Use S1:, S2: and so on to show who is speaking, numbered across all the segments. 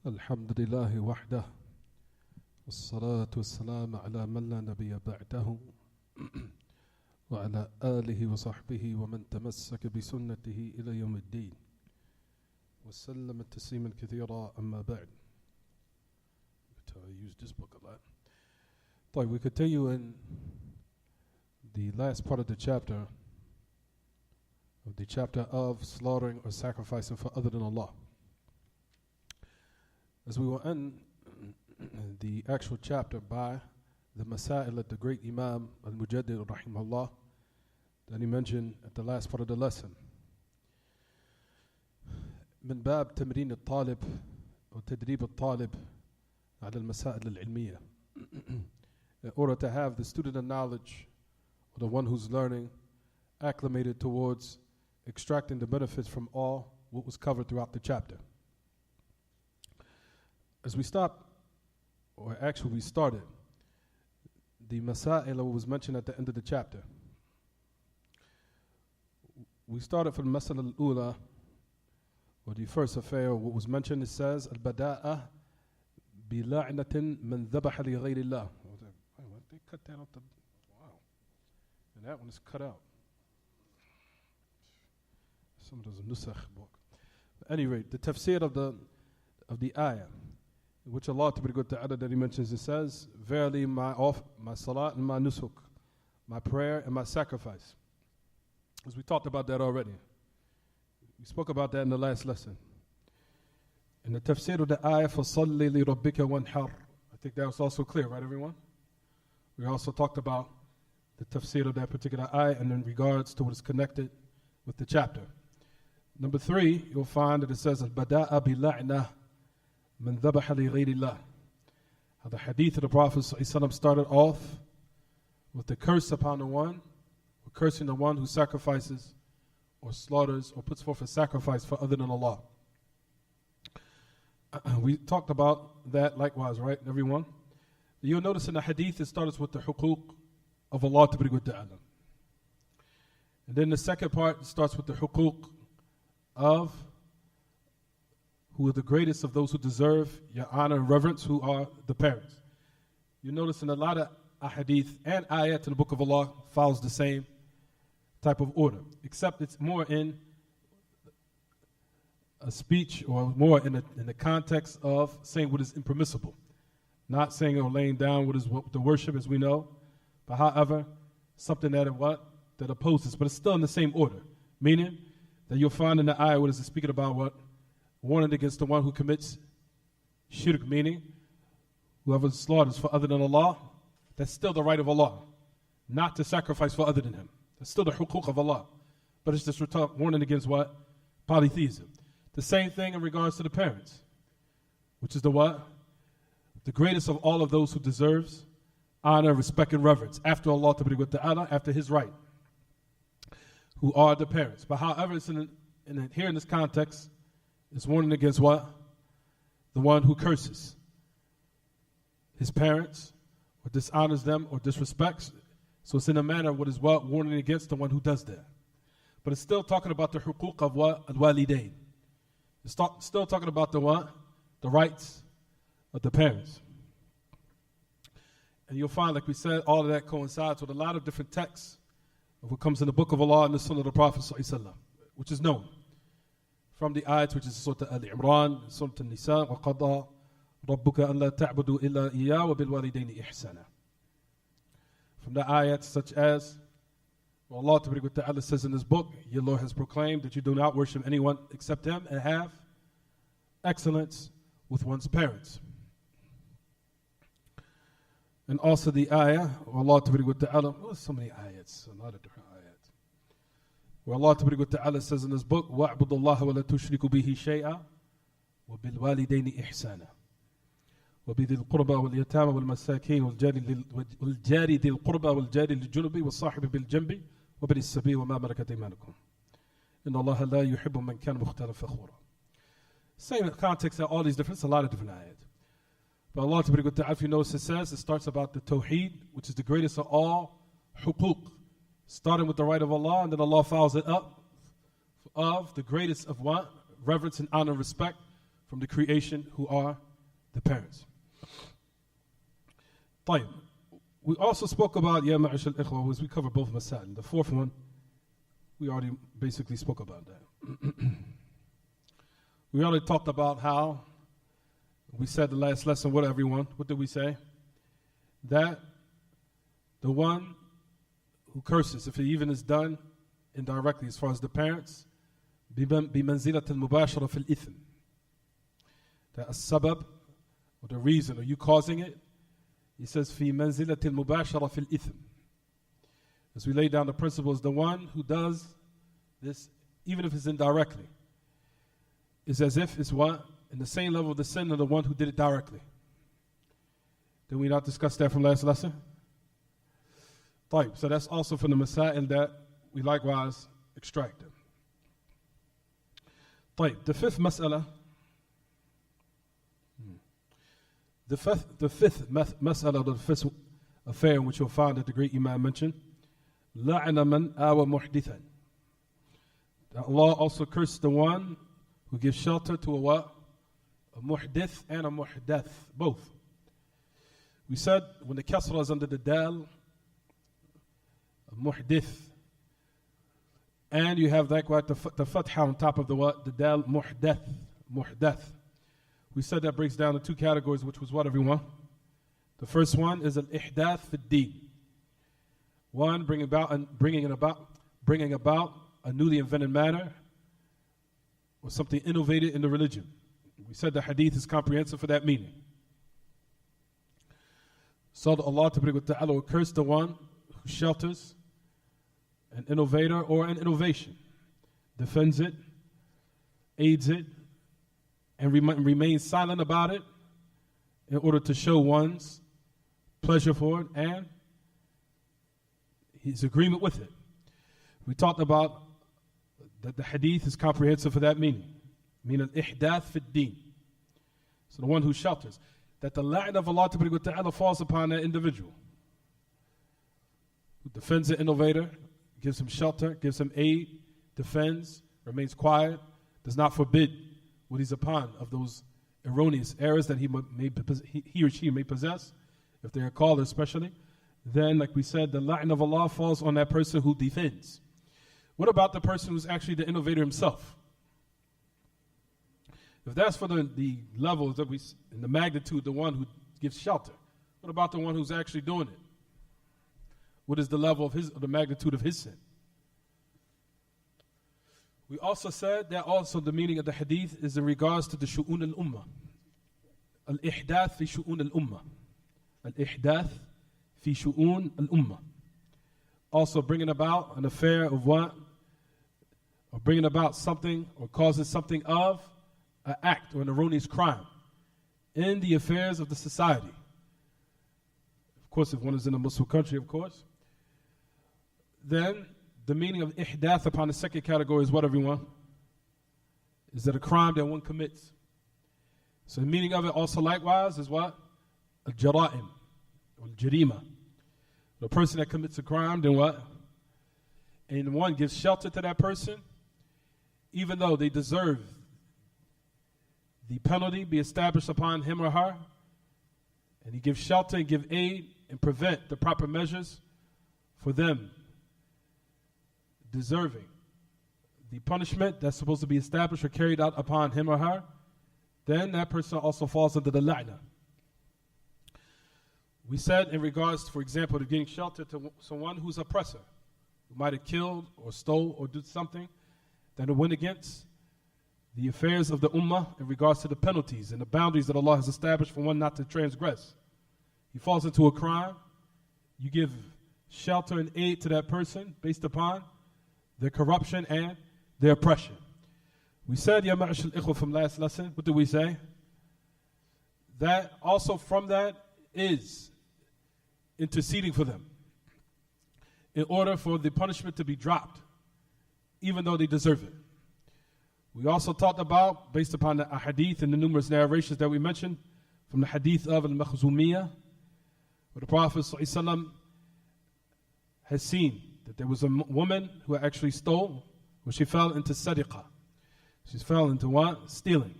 S1: الحمد لله وحده والصلاة والسلام على من لا نبي بعده وعلى آله وصحبه ومن تمسك بسنته إلى يوم الدين وسلم تسليما كثيرا. أما بعد. I use this book a lot. طيب, we continue in the last part of the chapter of slaughtering or sacrificing for other than Allah. As we will end the actual chapter by the Masail that the great Imam al-Mujaddid rahimahullah that he mentioned at the last part of the lesson. من باب تمرين الطالب أو تدريب الطالب على المسائل العلمية. In order to have the student of knowledge, or the one who's learning, acclimated towards extracting the benefits from all what was covered throughout the chapter. As we stopped, or actually we started, the Masail was mentioned at the end of the chapter. We started from Masala al-Ula, or the first affair, what was mentioned, it says, Al-Bada'ah bila'natin man dhabaha li ghayrillah. They cut that out the, wow. And that one is cut out. Some of those Nusakh book. At any rate, the tafsir of the ayah, in which Allah Ta'ala that He mentions, it says, verily my salat and my nusuk, my prayer and my sacrifice. As we talked about that already. We spoke about that in the last lesson. In the tafsir of the ayah, فَصَلِّ لِرَبِّكَ وَانْحَرْ. I think that was also clear, right everyone? We also talked about the tafsir of that particular ayah and in regards to what is connected with the chapter. Number 3, you'll find that it says, Al-Bada'a bila'na man dhabaha li ghayrillah. How the hadith of the Prophet ﷺ started off with the curse upon the one, or cursing the one who sacrifices or slaughters or puts forth a sacrifice for other than Allah. We talked about that likewise, right, everyone? You'll notice in the hadith it starts with the huquq of Allah Ta'ala. And then the second part starts with the huquq of who are the greatest of those who deserve your honor and reverence, who are the parents. You notice in a lot of ahadith and ayat in the book of Allah follows the same type of order, except it's more in a speech or more in the context of saying what is impermissible, not saying or laying down what is the worship as we know, but however, something that opposes, but it's still in the same order, meaning that you'll find in the ayah what is it speaking about what? Warning against the one who commits shirk, meaning whoever slaughters for other than Allah, that's still the right of Allah, not to sacrifice for other than Him. That's still the huquq of Allah. But it's just warning against what? Polytheism. The same thing in regards to the parents, which is the what? The greatest of all of those who deserves honor, respect, and reverence after Allah Ta'ala, after His right, who are the parents. But however, it's here in this context, it's warning against what? The one who curses his parents, or dishonors them, or disrespects. So it's in a manner what is what? Warning against the one who does that. But it's still talking about the huquq of what? Al-walidain. It's still talking about the what? The rights of the parents. And you'll find, like we said, all of that coincides with a lot of different texts of what comes in the book of Allah and the Sunnah of the Prophet ﷺ, which is known from the ayat, which is Surah Al-Imran, Surah Al-Nisa, وَقَضَى رَبُّكَ أَنْ لَا تَعْبُدُوا إِلَّا إِيَّاهُ وَبِالْوَالِدَيْنِ إِحْسَانًا. From the ayats such as, well, Allah Ta'ala says in this book, your Lord has proclaimed that you do not worship anyone except Him and have excellence with one's parents. And also the ayah, Allah Ta'ala, so many ayats, a lot of different ayats. Where Allah Ta'ala says in this book, وَاعْبُدُ اللَّهَ وَلَا تُشْرِكُ بِهِ شَيْئًا وَبِالْوَالِدَيْنِ إِحْسَانًا وبذي القربى واليتامى والمساكين والجار ذي القربى والجار للجنب والصاحب بالجنب وبني السبيل وما ملكت أيمانكم إن الله لا يحب من كان مختالا فخورا. Same context of all these different, a lot of different ayat. But Allah Ta'ala, if you notice, it says, it starts about the Tawheed, which is the greatest of all huquq, starting with the right of Allah, and then Allah follows it up of the greatest of what? Reverence and honor and respect from the creation, who are the parents. طيب. We also spoke about, Ya Ma'ash al-Ikhwa, as we covered both masail. The fourth one, we already basically spoke about that. We already talked about how, we said the last lesson, what everyone, what did we say? That the one who curses, if it even is done indirectly as far as the parents, بِمَنْزِلَةِ الْمُبَاشَرَةِ فِي الْإِثْمِ, that a sabab, or the reason, or you causing it, he says, فِي مَنْزِلَةِ الْمُبَاشَرَةِ فِي الْإِثْمِ. As we lay down the principles, the one who does this, even if it's indirectly, is as if it's what? In the same level of the sin of the one who did it directly. Did we not discuss that from last lesson? طيب, so that's also from the masail that we likewise extracted. طيب, the fifth mas'ala, the fifth mas'ala, the fifth affair in which you'll find that the great Imam mentioned, لَعْنَ مَنْ آوَ مُحْدِثًا. Allah also cursed the one who gives shelter to a what? A muhdith and a muhdath, both. We said when the kasra is under the dal, a muhdith, and you have like what the fatha on top of the what? The dal, muhdath. We said that breaks down to two categories, which was what, everyone? The first one is al-ihdath fi ad-din. One, bringing about a newly invented manner or something innovated in the religion. We said the hadith is comprehensive for that meaning. So Allah Ta'ala will curse the one who shelters an innovator or an innovation, defends it, aids it, and remains silent about it in order to show one's pleasure for it and his agreement with it. We talked about that the hadith is comprehensive for that meaning. Mean al-ihdath fi ad-din. So the one who shelters. That the la'na of Allah Ta'ala falls upon that individual. Who defends the innovator, gives him shelter, gives him aid, defends, remains quiet, does not forbid what he's upon of those erroneous errors that he or she may possess, if they are called especially. Then, like we said, the la'na of Allah falls on that person who defends. What about the person who's actually the innovator himself? If that's for the levels that in the magnitude, the one who gives shelter, what about the one who's actually doing it? What is the level of the magnitude of his sin? We also said that also the meaning of the hadith is in regards to the shu'un al-ummah. Al-ihdath fi shu'un al-ummah. Al-ihdath fi shu'un al-ummah. Also bringing about an affair of what? Or bringing about something or causing something of an act or an erroneous crime in the affairs of the society. Of course, if one is in a Muslim country, of course. Then the meaning of ihdath upon the second category is what, everyone? Is that a crime that one commits. So the meaning of it also likewise is what? Al-jara'im or al-jarima. The person that commits a crime, then what? And one gives shelter to that person, even though they deserve the penalty be established upon him or her, and he gives shelter and give aid and prevent the proper measures for them deserving the punishment that's supposed to be established or carried out upon him or her, then that person also falls under the la'na. We said in regards, for example, to getting shelter to someone who's oppressor, who might have killed or stole or did something that went against the affairs of the ummah in regards to the penalties and the boundaries that Allah has established for one not to transgress. He falls into a crime, you give shelter and aid to that person based upon their corruption and their oppression. We said, Ya Ma'ash al-Ikhwa, from last lesson, what did we say? That also from that is interceding for them in order for the punishment to be dropped, even though they deserve it. We also talked about, based upon the hadith and the numerous narrations that we mentioned, from the hadith of Al-Makhzumiyah, where the Prophet ﷺ has seen that there was a woman who actually stole, where she fell into sadiqah. She fell into what? Stealing.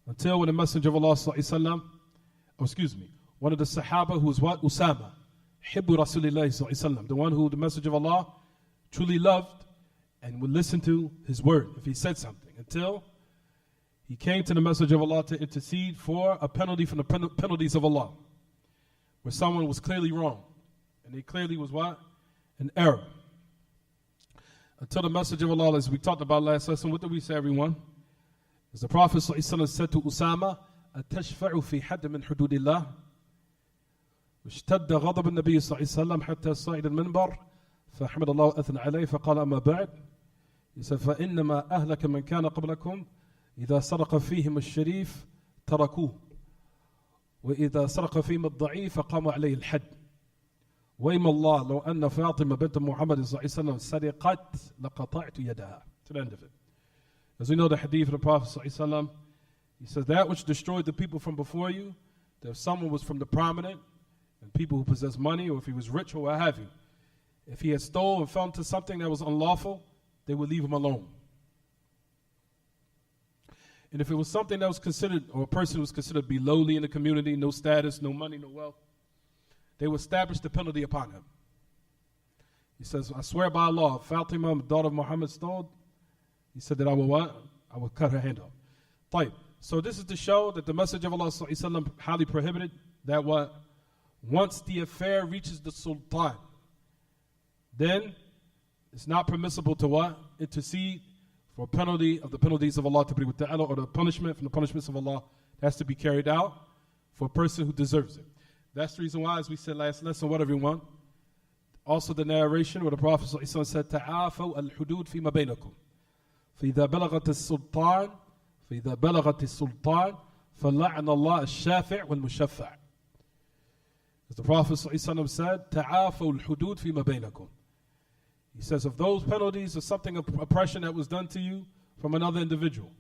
S1: Until when the Messenger of Allah one of the Sahaba who was what? Usama. Hibbu Rasulillahi the one who the Messenger of Allah truly loved and would listen to his word if he said something. Until he came to the Messenger of Allah to intercede for a penalty from the penalties of Allah. Where someone was clearly wrong. And they clearly was what? An error. Until the Messenger of Allah, as we talked about last lesson, what did we say, everyone? As the Prophet ﷺ said to Usama, أَتَشْفَعُ فِي حَدٍّ مِّن حُدُودِ اللَّهِ واشتد غضب النبي صلى الله عليه وسلم حتى صعد المنبر فحمد الله وأثنى عليه فقال أما بعد فإنما أهلك من كان قبلكم إذا سرق فيهم الشريف تركوه وإذا سرق فيهم الضعيف فقام عليه الحد وإما الله لو أن فاطمة بنت محمد صلى الله عليه وسلم سرقت لقطعت يدها. To the end of it. As we know the hadith of the Prophet صلى الله عليه وسلم, he says that which destroyed the people from before you, that if someone was from the prominent and people who possess money, or if he was rich or what have you, if he had stole and fell into something that was unlawful, they would leave him alone. And if it was something that was considered, or a person who was considered to be lowly in the community, no status, no money, no wealth, they would establish the penalty upon him. He says, I swear by Allah, if Fatima, the daughter of Muhammad, stole, he said that I will what? I will cut her hand off. طيب. So this is to show that the Messenger of Allah ﷺ highly prohibited that what? Once the affair reaches the Sultan, then it's not permissible to what? Intercede for a penalty of the penalties of Allah ta'ala, or the punishment from the punishments of Allah that has to be carried out for a person who deserves it. That's the reason why, as we said last lesson, what everyone? Also the narration where the Prophet ﷺ said, تَعَافَوْا الْحُدُودِ فِي مَا بَيْنَكُمْ فَإِذَا بَلَغَتِ السُّلْطَانِ فَلَعْنَ اللَّهَ الشَّافِعُ وَالْمُشَفَّعُ. As the Prophet ﷺ said, تَعَافَوْا الْحُدُودِ فِي مَا بَيْنَكُمْ. He says, if those penalties are something of oppression that was done to you from another individual,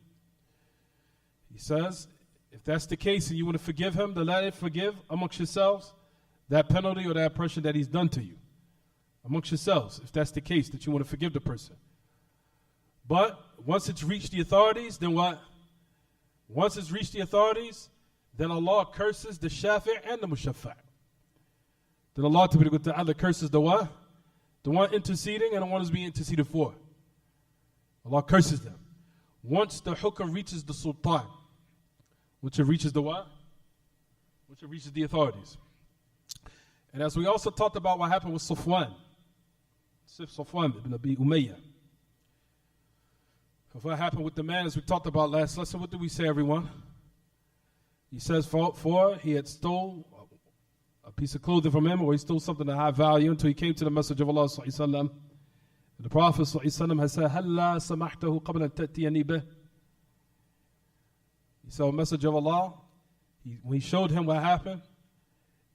S1: he says, if that's the case and you want to forgive him, then let it forgive amongst yourselves that penalty or that oppression that he's done to you. Amongst yourselves, if that's the case, that you want to forgive the person. But once it's reached the authorities, then what? Once it's reached the authorities, then Allah curses the shafi' and the mushaffa'. Then Allah ta'ala curses the what? The one interceding and the one who's being interceded for. Allah curses them. Once the hukm reaches the sultan, which it reaches the what? Which it reaches the authorities. And as we also talked about what happened with Safwan ibn Abi Umayyah. What happened with the man, as we talked about last lesson, what did we say, everyone? He says, for he had stole a piece of clothing from him, or he stole something of high value, until he came to the Messenger of Allah sallallahu alaihi wasallam. The Prophet sallallahu alaihi wasallam has said, "Halla samahtahu qabla an ta'tiyani bih." He said, Messenger of Allah, when he showed him what happened,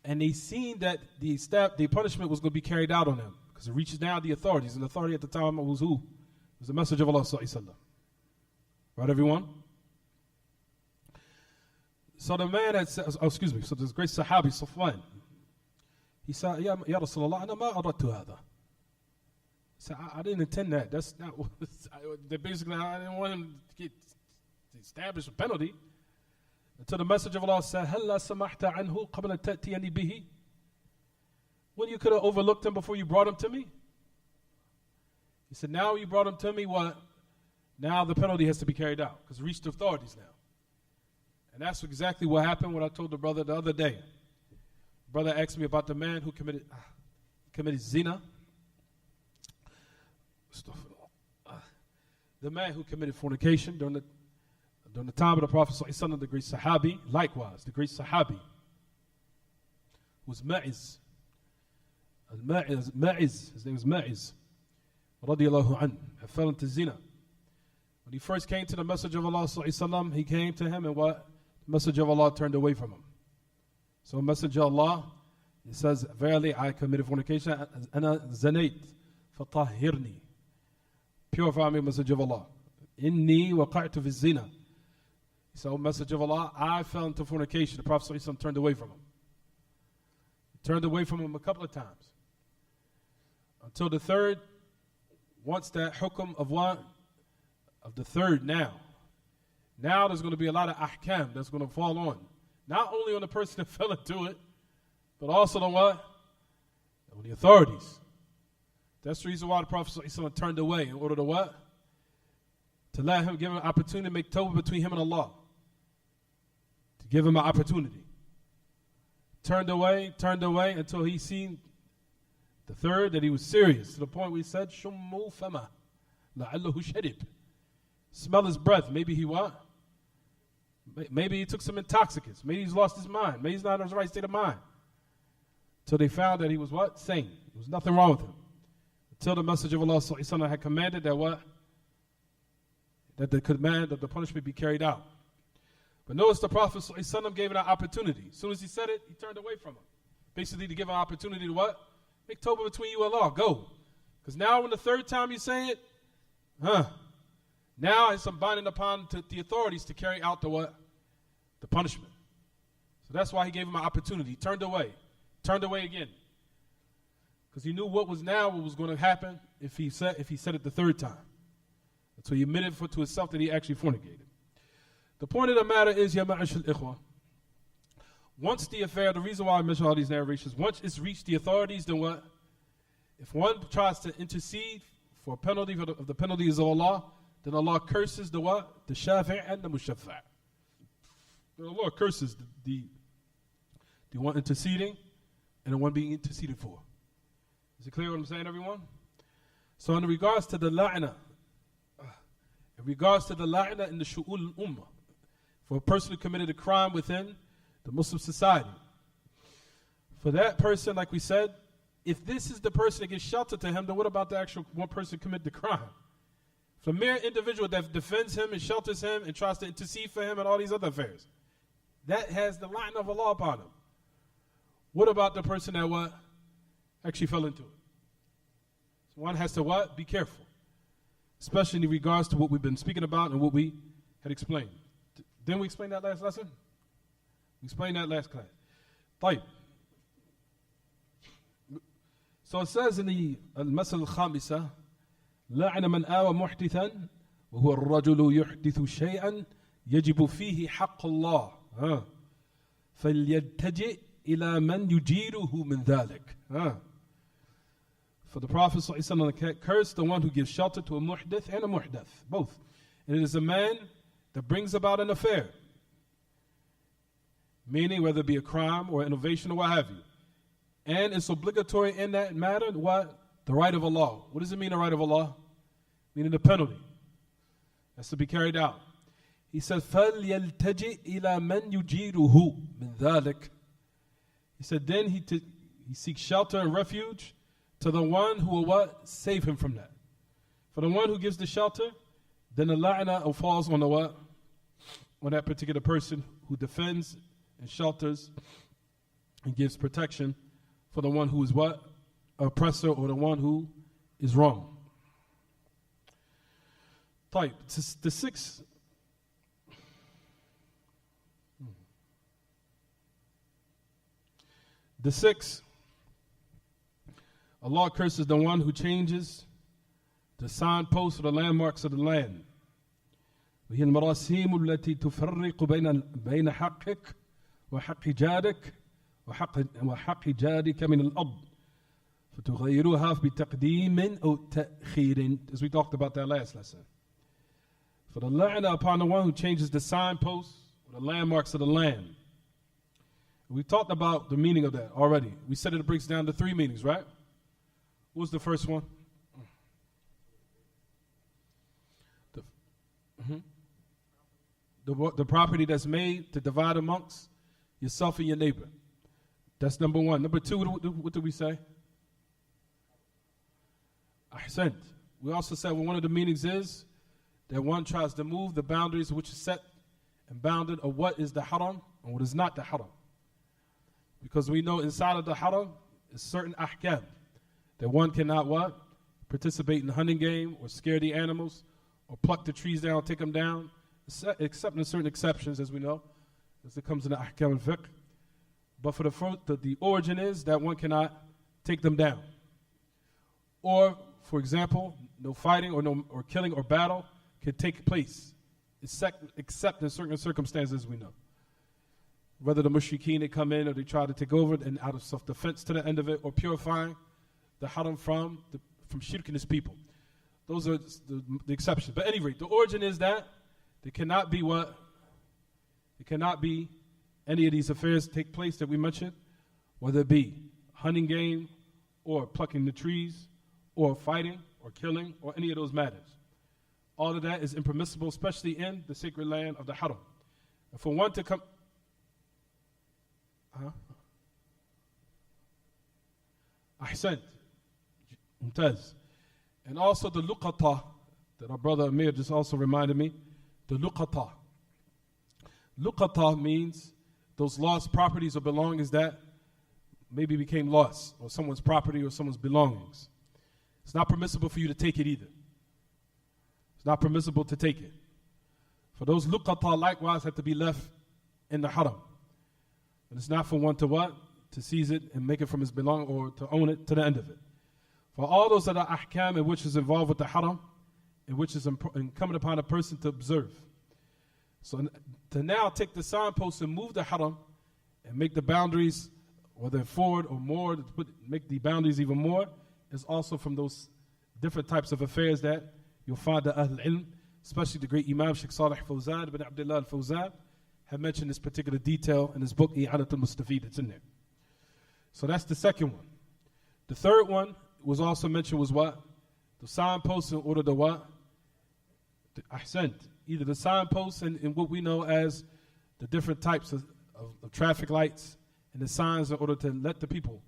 S1: and they seen that the punishment was going to be carried out on him, because it reaches now the authorities, and the authority at the time was who? It was the Messenger of Allah sallallahu alaihi wasallam. Right, everyone? So the man had said, so this great Sahabi, Safwan, he said, Ya Rasulullah, ana ma aradtu hadha. He said, I didn't intend that. That's not what, basically, I didn't want him to establish a penalty. Until the Messenger of Allah said, Halla samahta anhu qabla ta'tiyani bihi. When you could have overlooked him before you brought him to me? He said, now you brought him to me, what? Now the penalty has to be carried out, because it reached the authorities now. And that's exactly what happened when I told the brother the other day. The brother asked me about the man who committed zina. The man who committed fornication during the time of the Prophet ﷺ, of the great Sahabi. Likewise, the great Sahabi was Ma'iz. His name was Ma'iz. Radiallahu anhu. He fell into zina. When he first came to the Messenger of Allah ﷺ, he came to him, and what? The Messenger of Allah turned away from him. So Messenger of Allah, he says, verily I committed fornication, ana zanait, fatahhirni. Purify me, Messenger of Allah. Inni waqa'tu fi zina. So Messenger of Allah, I fell into fornication. The Prophet ﷺ turned away from him. He turned away from him a couple of times. Until the third, once that hukm of what? Of the third now Now there's going to be a lot of ahkam that's going to fall on. Not only on the person that fell into it, but also on what? On the authorities. That's the reason why the Prophet ﷺ turned away in order to what? To let him, give him an opportunity to make tawbah between him and Allah. To give him an opportunity. Turned away until he seen the third, that he was serious, to the point where he said, Shummu fama, la'allahu sharib. Smell his breath. Maybe he what? Maybe he took some intoxicants. Maybe he's lost his mind. Maybe he's not in his right state of mind. Till they found that he was what? Sane. There was nothing wrong with him. Until the Messenger of Allah ﷺ had commanded that what? That the command of the punishment be carried out. But notice the Prophet ﷺ gave it an opportunity. As soon as he said it, he turned away from him. Basically to give an opportunity to what? Make tawbah between you and Allah. Go. Because now when the third time you say it, now it's binding upon the authorities to carry out the what? The punishment. So that's why he gave him an opportunity. He turned away. Turned away again. Because he knew what was going to happen if he said it the third time. So he admitted to himself that he actually fornicated. The point of the matter is, ya ma'ashal ikhwa, once the affair, the reason why I mention all these narrations, once it's reached the authorities, then what? If one tries to intercede for a penalty of the penalties of Allah, then Allah curses the what? The shafi' and the mushaffa'. Allah curses the one interceding and the one being interceded for. Is it clear what I'm saying, everyone? So in regards to the la'na, in the shu'ul ummah, for a person who committed a crime within the Muslim society, for that person, like we said, if this is the person that gives shelter to him, then what about the actual one person who committed the crime? The mere individual that defends him and shelters him and tries to intercede for him and all these other affairs, that has the la'na of Allah upon him. What about the person that what? Actually fell into it? So one has to what? Be careful. Especially in regards to what we've been speaking about and what we had explained. Didn't we explain that last lesson? We explained that last class. طيب. So it says in the Al-Masal Al-Khamisa, لَعْنَ مَنْ آوَ مُحْدِثًا وَهُوَ الرَّجُلُ يُحْدِثُ شَيْئًا يَجِبُ فِيهِ حَقُّ اللَّهِ فَلْيَتَّجِئْ إِلَى مَنْ يُجِيرُهُ مِنْ ذَلِكَ. For the Prophet ﷺ cursed the one who gives shelter to a muhdith and a muhdath, both. And it is a man that brings about an affair, meaning whether it be a crime or innovation or what have you. And it's obligatory in that matter, what? The right of Allah. What does it mean, the right of Allah? Meaning the penalty. That's to be carried out. He says, فَلْيَلْتَجِئْ إِلَى مَنْ يُجِيرُهُ مِنْ ذَلِكَ. He said, then he seeks shelter and refuge to the one who will what? Save him from that. For the one who gives the shelter, then the la'na falls on the what? On that particular person who defends and shelters and gives protection for the one who is what? Oppressor, or the one who is wrong. Type. The sixth. Allah curses the one who changes the signposts or the landmarks of the land. وهي المراسيم التي تفرق بين حقك وحق جارك وحق جارك من الأرض فتغيرها بتقديم أو تأخير. As we talked about that last lesson. For the la'na upon the one who changes the signposts or the landmarks of the land. We talked about the meaning of that already. We said it breaks down to three meanings, right? What was the first one? The property that's made to divide amongst yourself and your neighbor. That's number one. Number two, what did we say? Ahsant. We also said one of the meanings is that one tries to move the boundaries which is set and bounded of what is the haram and what is not the haram. Because we know inside of the haram is certain ahkam that one cannot what? Participate in the hunting game or scare the animals or pluck the trees down, take them down, except in certain exceptions, as we know, as it comes in the ahkam al-fiqh. But for the origin is that one cannot take them down. Or, for example, no fighting or killing or battle can take place except in certain circumstances we know. Whether the mushrikeen, they come in or they try to take over and out of self-defense to the end of it, or purifying the haram from shirk and his people. Those are the exceptions. But at any rate, the origin is that there cannot be what? There cannot be any of these affairs take place that we mentioned, whether it be hunting game or plucking the trees or fighting or killing or any of those matters. All of that is impermissible, especially in the sacred land of the haram. And for one to come... Ahsant. Mumtaz. And also the luqata, that our brother Amir just also reminded me, the luqata. Luqata means those lost properties or belongings that maybe became lost, or someone's property or someone's belongings. It's not permissible for you to take it either. It's not permissible to take it. For those luqata likewise have to be left in the haram. And it's not for one to what? To seize it and make it from his belonging or to own it to the end of it. For all those that are ahkam in which is involved with the haram, in which is incumbent upon a person to observe. So to now take the signpost and move the haram and make the boundaries, whether forward or more, make the boundaries even more, is also from those different types of affairs that you'll find the Ahl Ilm, especially the great Imam Sheikh Salih Fawzan ibn Abdullah al-Fawzan, have mentioned this particular detail in his book, I'Adat al-Mustafid. It's in there. So that's the second one. The third one was also mentioned was what? The signposts in order to what? The ahsant. Either the signposts and what we know as the different types of traffic lights and the signs in order to let the people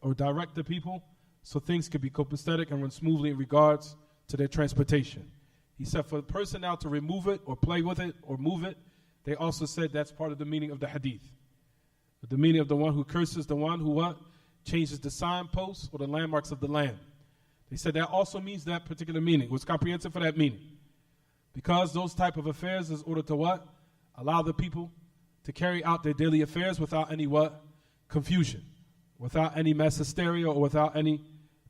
S1: or direct the people so things could be copacetic and run smoothly in regards to their transportation. He said for the person now to remove it or play with it or move it, they also said that's part of the meaning of the hadith. The meaning of the one who curses, the one who what? Changes the signposts or the landmarks of the land. They said that also means that particular meaning. It was comprehensive for that meaning. Because those type of affairs is order to what? Allow the people to carry out their daily affairs without any what? Confusion. Without any mass hysteria or without any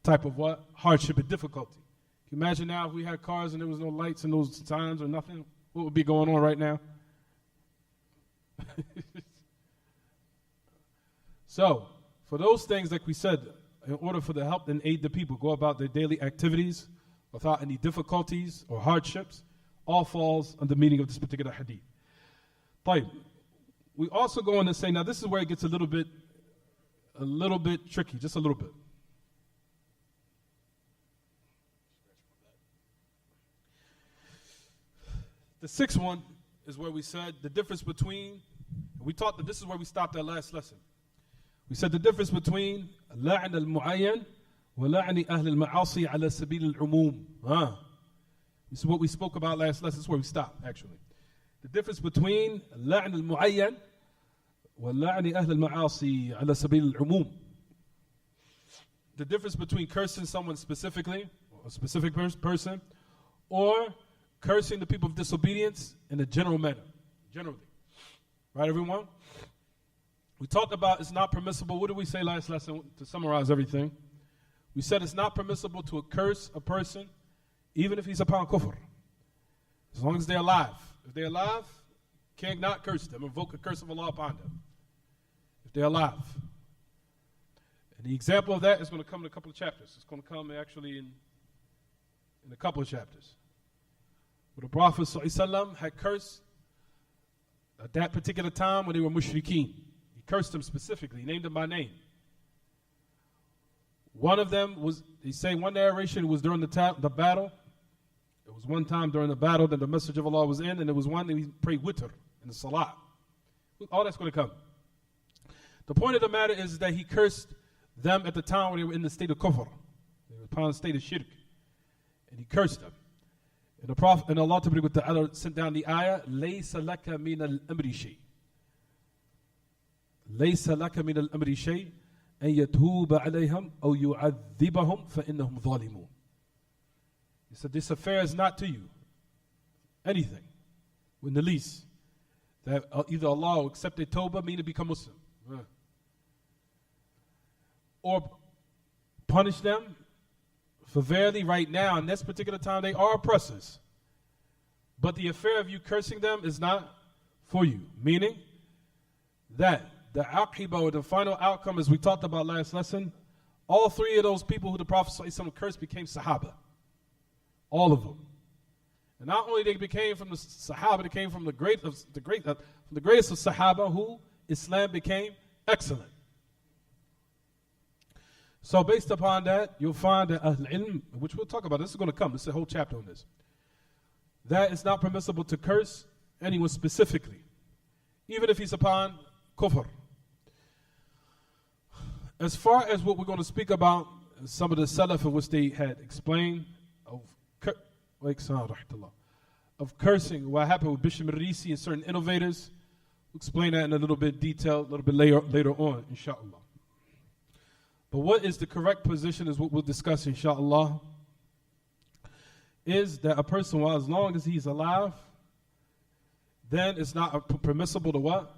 S1: type of what? Hardship and difficulty. Can you imagine now if we had cars and there was no lights and no signs or nothing? What would be going on right now? So, for those things, like we said, in order for the help and aid the people go about their daily activities without any difficulties or hardships, all falls under the meaning of this particular hadith. But we also go on to say, now this is where it gets a little bit tricky, just a little bit. The sixth one is where we said the difference between, we taught that this is where we stopped our last lesson. We said the difference between لعن المعين ولعن أهل المعاصي على سبيل العموم. This is what we spoke about last lesson. This is where we stopped, actually. The difference between لعن المعين ولعن أهل المعاصي على سبيل العموم. The difference between cursing someone specifically, or a specific person, or cursing the people of disobedience in a general manner, generally. Right, everyone? We talked about it's not permissible. What did we say last lesson to summarize everything? We said it's not permissible to curse a person even if he's upon kufr, as long as they're alive. If they're alive, can't not curse them, invoke a curse of Allah upon them. If they're alive. And the example of that is going to come in a couple of chapters. It's going to come actually in a couple of chapters. Where the Prophet ﷺ had cursed at that particular time when they were mushrikeen. He cursed them specifically. He named them by name. One of them was, they say one narration was during the battle. It was one time during the battle that the message of Allah was in, and there was one that he prayed witr in the salah. All that's going to come. The point of the matter is that he cursed them at the time when they were in the state of kufr. They were upon the state of shirk. And he cursed them. And the Prophet and Allah Ta'ala sent down the ayah, لَيْسَ لَكَ مِنَ الْأَمْرِ شَيْءٍ لَيْسَ لَكَ مِنَ الْأَمْرِ شَيْءٍ أَن يَتُوبَ عَلَيْهِمْ أَوْ يُعَذِّبَهُمْ فَإِنَّهُمْ ظَالِمُونَ. He said, this affair is not to you. Anything. In the least. That either Allah will accept their tawbah, meaning become Muslim. Or punish them. For verily right now, in this particular time, they are oppressors. But the affair of you cursing them is not for you. Meaning that the aqiba, or the final outcome, as we talked about last lesson, all three of those people who the Prophet ﷺ cursed became Sahaba. All of them. And not only they became from the Sahaba, they came from the greatest of Sahaba, who Islam became excellent. So based upon that, you'll find that Ahl Ilm, which we'll talk about, this is going to come, this is a whole chapter on this, that it's not permissible to curse anyone specifically, even if he's upon kufr. As far as what we're going to speak about, some of the salaf of which they had explained, of cursing, what happened with Bishop Marisi and certain innovators, we'll explain that in a little bit detail, a little bit later on, inshallah. But what is the correct position is what we'll discuss, inshallah, is that a person, well, as long as he's alive, then it's not permissible to what?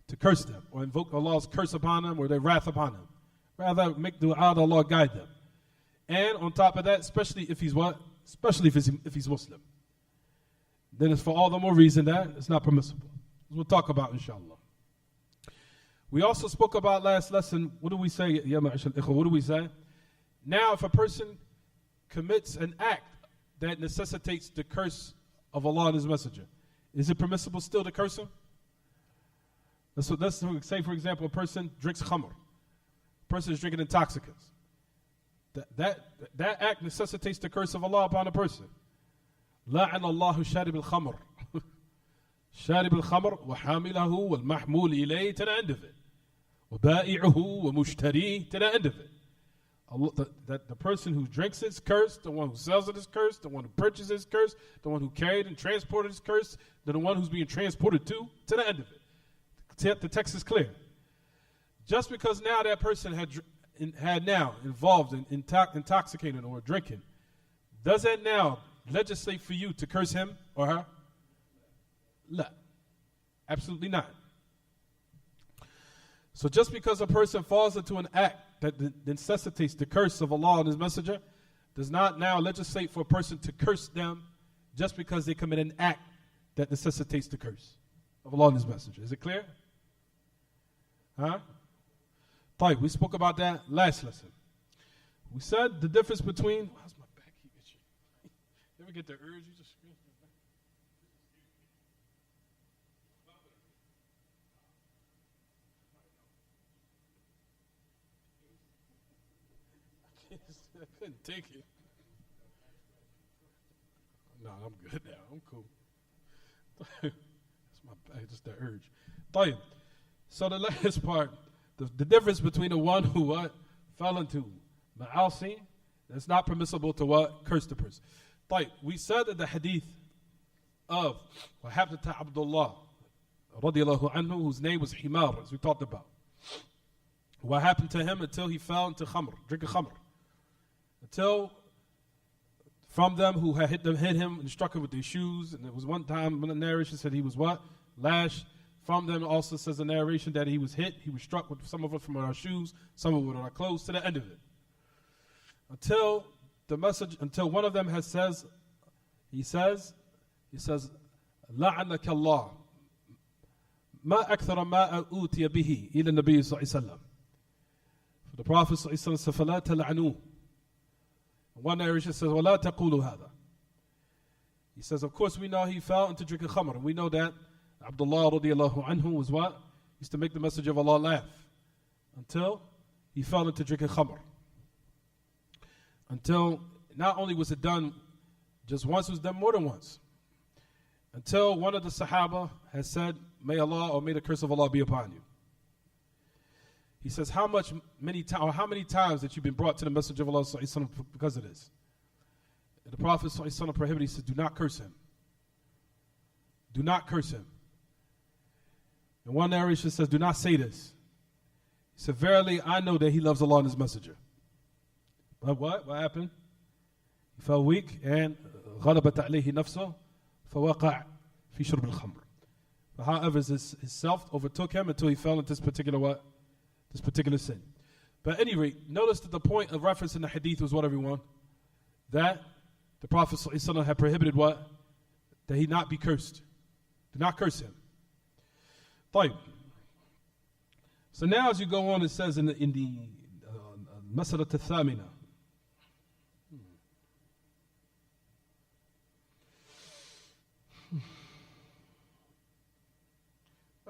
S1: To curse them, or invoke Allah's curse upon them, or their wrath upon them. Rather, make dua that Allah guide them. And on top of that, especially if he's what? Especially if he's Muslim. Then it's for all the more reason that it's not permissible. We'll talk about, inshallah. We also spoke about last lesson, what do we say? What do we say? Now, if a person commits an act that necessitates the curse of Allah and His Messenger, is it permissible still to curse him? Let's say, for example, a person drinks khamr. A person is drinking intoxicants. That act necessitates the curse of Allah upon a person. لَعَنَ اللَّهُ شَارِبِ الْخَمْرِ شَارِبِ الْخَمْرِ وَحَامِلَهُ وَالْمَحْمُولِ إِلَيْهِ to the end of it. وَبَائِعُهُ وَمُشْتَرِيهِ to the end of it. That the person who drinks it is cursed, the one who sells it is cursed, the one who purchases it is cursed, the one who carried and transported is cursed, the one who's being transported to the end of it. The text is clear. Just because now that person had now involved in intoxicating or drinking, does that now legislate for you to curse him or her? La. Absolutely not. So just because a person falls into an act that necessitates the curse of Allah and His Messenger does not now legislate for a person to curse them just because they commit an act that necessitates the curse of Allah and His Messenger. Is it clear? Huh? We spoke about that last lesson. We said the difference between... How's my back keep itching? You ever get the urge? You just scratch my back. I couldn't take it. No, I'm good now. I'm cool. That's my back, just the urge. So the last part, the difference between the one who fell into ma'asi, it's not permissible to curse the person. We said that the hadith of what happened to Abdullah radiallahu anhu, whose name was Himar, as we talked about. What happened to him until he fell into drinking khamr. Until from them who had hit him and struck him with their shoes. And there was one time when the narration said he was lashed. From them also says the narration that he was hit. He was struck with some of it from our shoes, some of it with our clothes, to the end of it. Until one of them says, لَعَنَكَ اللَّهُ مَا أَكْثَرَ مَا أُوتِيَ بِهِ إِلَى النَّبِيِّ صلى الله عليه وسلم. The Prophet صلى الله عليه وسلم said, فَلَا تَلْعَنُوهُ. One narration says, وَلَا تَقُولُوا هَذَا. He says, of course we know he fell into drinking khamr. And we know that Abdullah radiallahu anhu was what? Used to make the Messenger of Allah laugh. Until he fell into drinking khamr. Until not only was it done just once, it was done more than once. Until one of the Sahaba has said, may Allah or may the curse of Allah be upon you. He says, how many times that you've been brought to the Messenger of Allah because of this? And the Prophet prohibited, he says, do not curse him. Do not curse him. And one narration says, do not say this. He said, verily, I know that he loves Allah and His Messenger. But what? What happened? He fell weak and غَلَبَتْ عَلَيْهِ نَفْسُهُ فَوَقَعْ فِي شُرْبِ الْخَمْرِ. But however, his self overtook him until he fell into this particular sin. But at any rate, notice that the point of reference in the hadith was what, everyone? That the Prophet ﷺ had prohibited what? that he not be cursed. Do not curse him. طيب. So now as you go on, it says in the Mas'alah al-Thamina.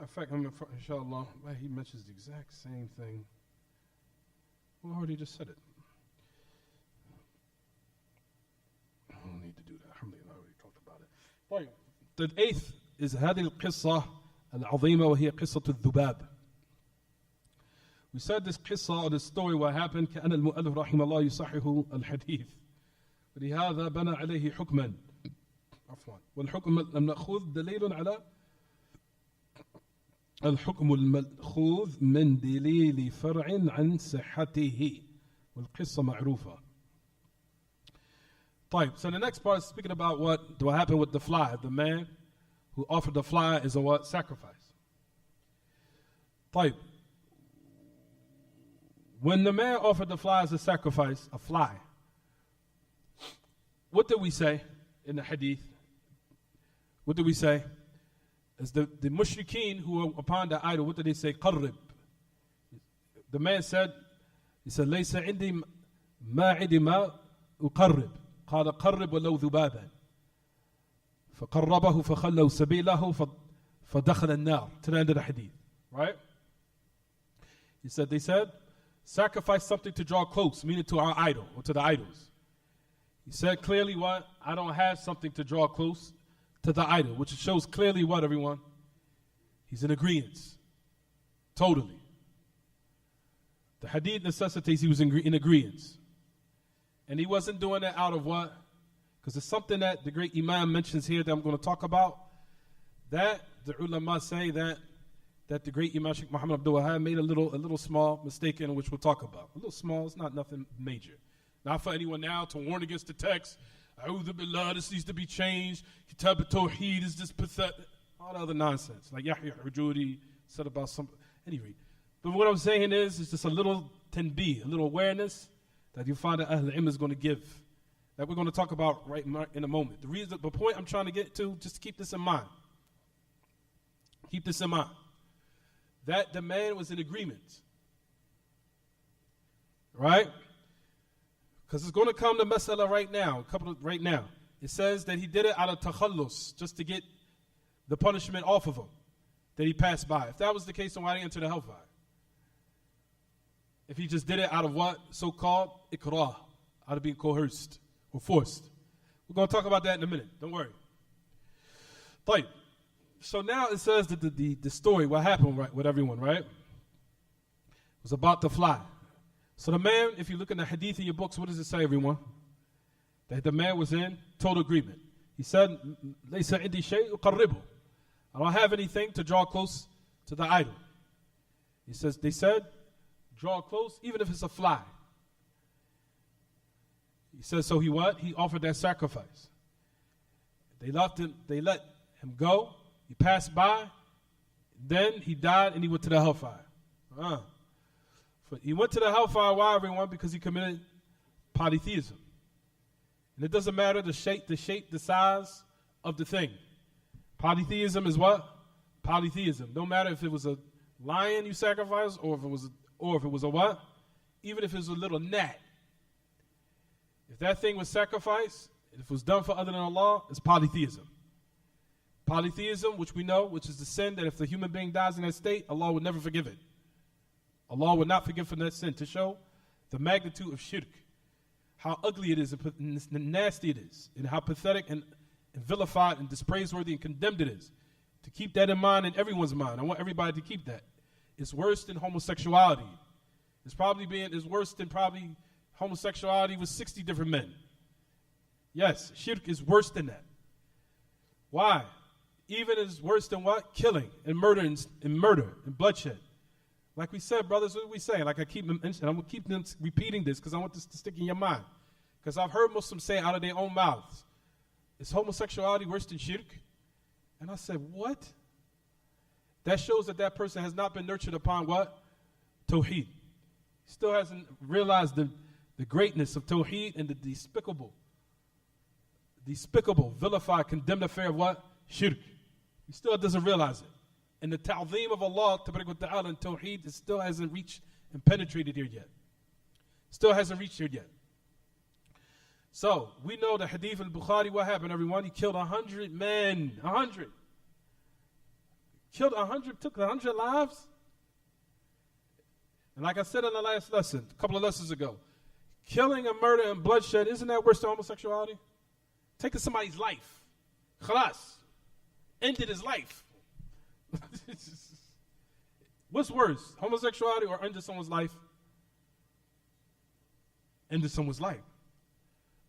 S1: In fact, inshallah, he mentions the exact same thing. Well, I already just said it. I don't need to do that. Alhamdulillah, I already talked about it. طيب. The eighth is هذه القصة العظيمة وهي قصة الذباب. We said this qissa or this story what happened كأن المؤلف رحمه الله يصحح الحديث ولهذا بنى عليه حكما عفوا والحكم المأخوذ دليل على الحكم المأخوذ من دليل فرع عن صحته والقصة معروفة. طيب, so the next part is speaking about what happened with the fly, the man who offered the fly as a what? Sacrifice. طيب, when the man offered the fly as a sacrifice, a fly, what did we say in the hadith? What did we say? As the mushrikeen who were upon the idol, what did they say? قرب. The man said, he said, ليس عندي ما عندي ما أقرب. قال قرب ولو ذبابا. فقربه فخلوا سبيله فدخل النار. To the end of the hadith. Right? He said, they said, sacrifice something to draw close, meaning to our idol or to the idols. He said clearly what? I don't have something to draw close to the idol, which shows clearly what, everyone? He's in agreement. Totally. The hadith necessitates he was in agreement. And he wasn't doing it out of what? Because it's something that the great Imam mentions here that I'm going to talk about. That the ulama say that the great Imam Sheikh Muhammad Abdul Wahab made a little small mistake in which we'll talk about. A little small, it's not nothing major. Not for anyone now to warn against the text. A'udhu billah, this needs to be changed. Kitaab At-Tawheed is this pathetic. All the other nonsense. Like Yahya Hujuri said about some. Anyway. But what I'm saying is, it's just a little tanbih, a little awareness that you find that Ahl Ilm is going to give. That we're going to talk about right in a moment. The point I'm trying to get to, just keep this in mind. Keep this in mind. That the man was in agreement. Right? Because it's going to come to mas'ala right now, right now. It says that he did it out of takhallus, just to get the punishment off of him, that he passed by. If that was the case, then why did he enter the hellfire? If he just did it out of what? So-called ikrah, out of being coerced or forced. We're going to talk about that in a minute. Don't worry. طيب. So now it says that the story, what happened with everyone, right? It was about the fly. So the man, if you look in the hadith in your books, what does it say, everyone? That the man was in total agreement. He said, لَيْسَ عِنْدِي شَيْء أُقَرِّبُ. I don't have anything to draw close to the idol. He says, they said, draw close, even if it's a fly. He says, so he what? He offered that sacrifice. They let him go. He passed by. Then he died and he went to the hellfire. He went to the hellfire, why, everyone? Because he committed polytheism. And it doesn't matter the shape, the size of the thing. Polytheism is what? Polytheism. No matter if it was a lion you sacrificed or if it was a what? Even if it was a little gnat. If that thing was sacrificed, if it was done for other than Allah, it's polytheism. Polytheism, which we know, which is the sin that if the human being dies in that state, Allah would never forgive it. Allah would not forgive for that sin, to show the magnitude of shirk, how ugly it is and nasty it is, and how pathetic and vilified and dispraiseworthy and condemned it is. To keep that in mind, in everyone's mind. I want everybody to keep that. It's worse than homosexuality. It's worse than probably homosexuality with 60 different men. Yes, shirk is worse than that. Why? Even is worse than what? Killing and murder and bloodshed. Like we said, brothers, what are we saying? Like I keep mentioning, I'm going to keep repeating this because I want this to stick in your mind. Because I've heard Muslims say out of their own mouths, is homosexuality worse than shirk? And I said, what? That shows that person has not been nurtured upon what? Tawheed. He still hasn't realized the greatness of Tawheed and the despicable, vilified, condemned affair of what? Shirk. He still doesn't realize it. And the ta'zeem of Allah ta'ala and Tawheed, it still hasn't reached and penetrated here yet. Still hasn't reached here yet. So, we know the hadith al-Bukhari, what happened, everyone? He killed 100 men. 100. Killed 100, took 100 lives. And like I said in the last lesson, a couple of lessons ago, killing and murder and bloodshed, isn't that worse than homosexuality? Taking somebody's life. Khalas. Ended his life. What's worse, homosexuality or ended someone's life? Ended someone's life.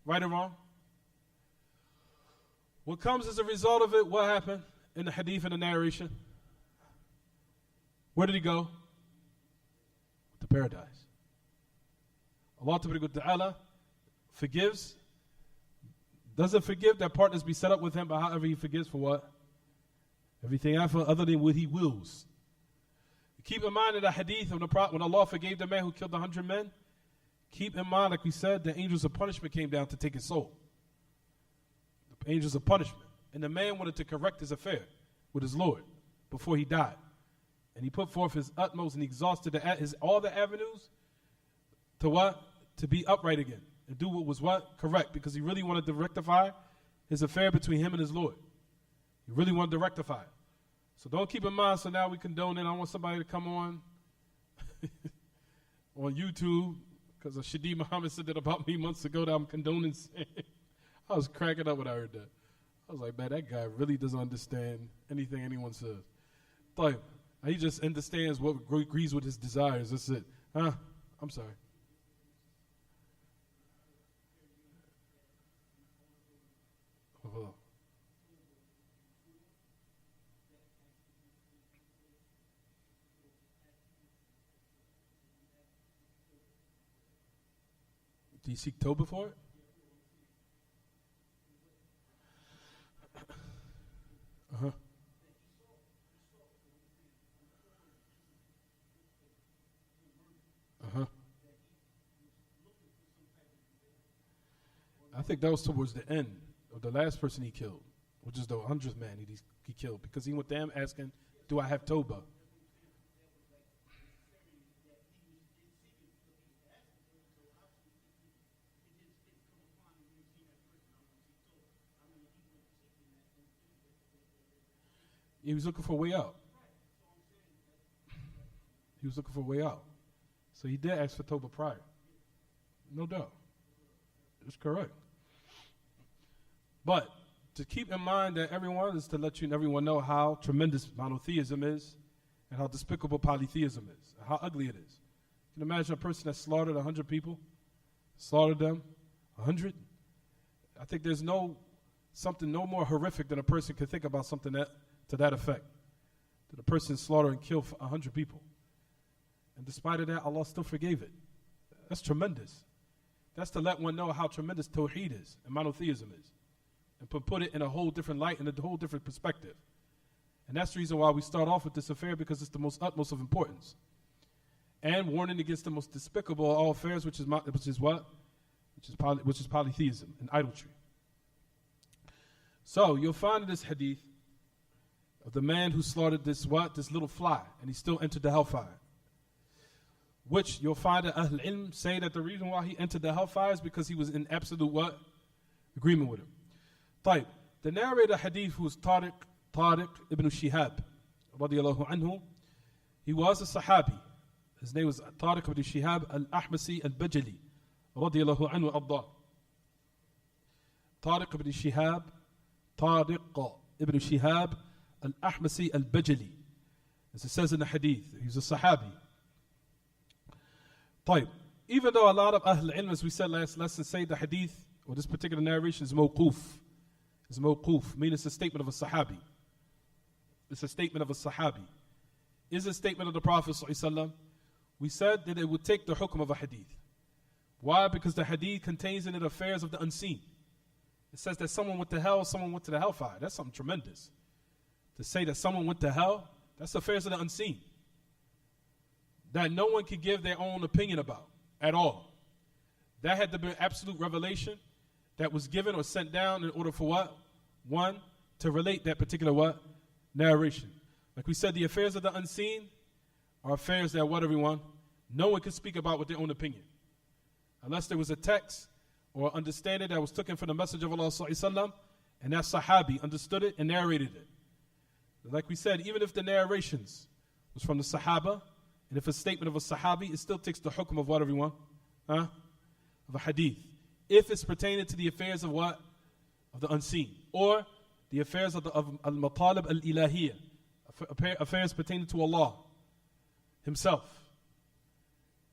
S1: Right or wrong? What comes as a result of it, what happened in the hadith and the narration? Where did he go? To paradise. Allah Ta'ala forgives, doesn't forgive that partners be set up with him, but however he forgives for what? Everything other than what he wills. Keep in mind in the hadith of the Prophet, when Allah forgave the man who killed 100 men, keep in mind, like we said, the angels of punishment came down to take his soul. The angels of punishment. And the man wanted to correct his affair with his Lord before he died. And he put forth his utmost and he exhausted all the avenues to what? To be upright again. And do what was what? Correct. Because he really wanted to rectify his affair between him and his Lord. He really wanted to rectify it. So don't keep in mind, so now we condone it. I want somebody to come on on YouTube, because Shadi Muhammad said that about me months ago that I'm condoning sin. I was cracking up when I heard that. I was like, man, that guy really doesn't understand anything anyone says. Like, he just understands what agrees with his desires. That's it. I'm sorry. Hold on. Do you seek Tawbah for it? Uh-huh. Uh-huh. I think that was towards the end of the last person he killed, which is the 100th man he killed, because he went to him asking, do I have Tawbah? He was looking for a way out. He was looking for a way out. So he did ask for Tawbah prior. No doubt. That's correct. But to keep in mind that everyone is to let everyone know how tremendous monotheism is and how despicable polytheism is, and how ugly it is. You can imagine a person that slaughtered 100 people, slaughtered them, 100. I think there's something no more horrific than a person could think about something to that effect. That a person slaughtered and killed 100 people. And despite of that, Allah still forgave it. That's tremendous. That's to let one know how tremendous Tawheed is and monotheism is. And put it in a whole different light and a whole different perspective. And that's the reason why we start off with this affair, because it's the utmost of importance. And warning against the most despicable of all affairs, which is what? Which is polytheism and idolatry. So you'll find in this hadith of the man who slaughtered this little fly, and he still entered the hellfire. Which you'll find that Ahl Ilm say that the reason why he entered the hellfire is because he was in absolute what? Agreement with him. طيب. The narrator hadith who was Tariq ibn Shihab, radiallahu anhu, he was a Sahabi. His name was Tariq ibn Shihab al-Ahmasi al-Bajali, radiallahu anhu Allah. Tariq ibn Shihab al-Ahmasi al-Bajali. As it says in the hadith, he's a Sahabi. طيب. Even though a lot of Ahl Ilm, as we said last lesson, say the hadith, or this particular narration is mawquf. It's mawquf, meaning it's a statement of a Sahabi. It's a statement of a Sahabi. Is a statement of the Prophet ﷺ. We said that it would take the hukm of a hadith. Why? Because the hadith contains in it affairs of the unseen. It says that someone went to hell, someone went to the hellfire. That's something tremendous. To say that someone went to hell, that's affairs of the unseen. That no one could give their own opinion about at all. That had to be absolute revelation that was given or sent down in order for what? One, to relate that particular what? Narration. Like we said, the affairs of the unseen are affairs that what, everyone? No one can speak about with their own opinion. Unless there was a text or understanding that was taken from the Messenger of Allah sallallahu alaihi wasallam, and that Sahabi understood it and narrated it. Like we said, even if the narrations was from the Sahaba, and if a statement of a Sahabi, it still takes the hukm of what, everyone? Of a hadith. If it's pertaining to the affairs of what? Of the unseen. Or the affairs of al-matalib al-ilahiyya. Affairs pertaining to Allah Himself.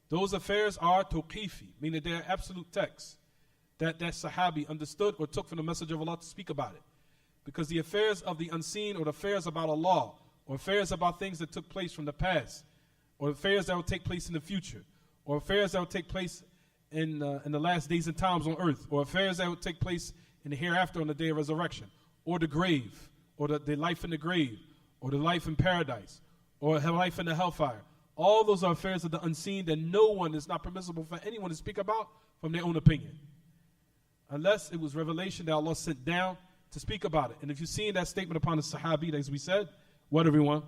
S1: Those affairs are tawqifi, meaning they are absolute texts that Sahabi understood or took from the Messenger of Allah to speak about it. Because the affairs of the unseen, or the affairs about Allah, or affairs about things that took place from the past, or affairs that will take place in the future, or affairs that will take place in the last days and times on earth, or affairs that will take place in the hereafter on the day of resurrection, or the grave, or the life in the grave, or the life in paradise, or life in the hellfire. All those are affairs of the unseen that no one, is not permissible for anyone to speak about from their own opinion. Unless it was revelation that Allah sent down to speak about it. And if you see in that statement upon the Sahabi, as we said, what, everyone?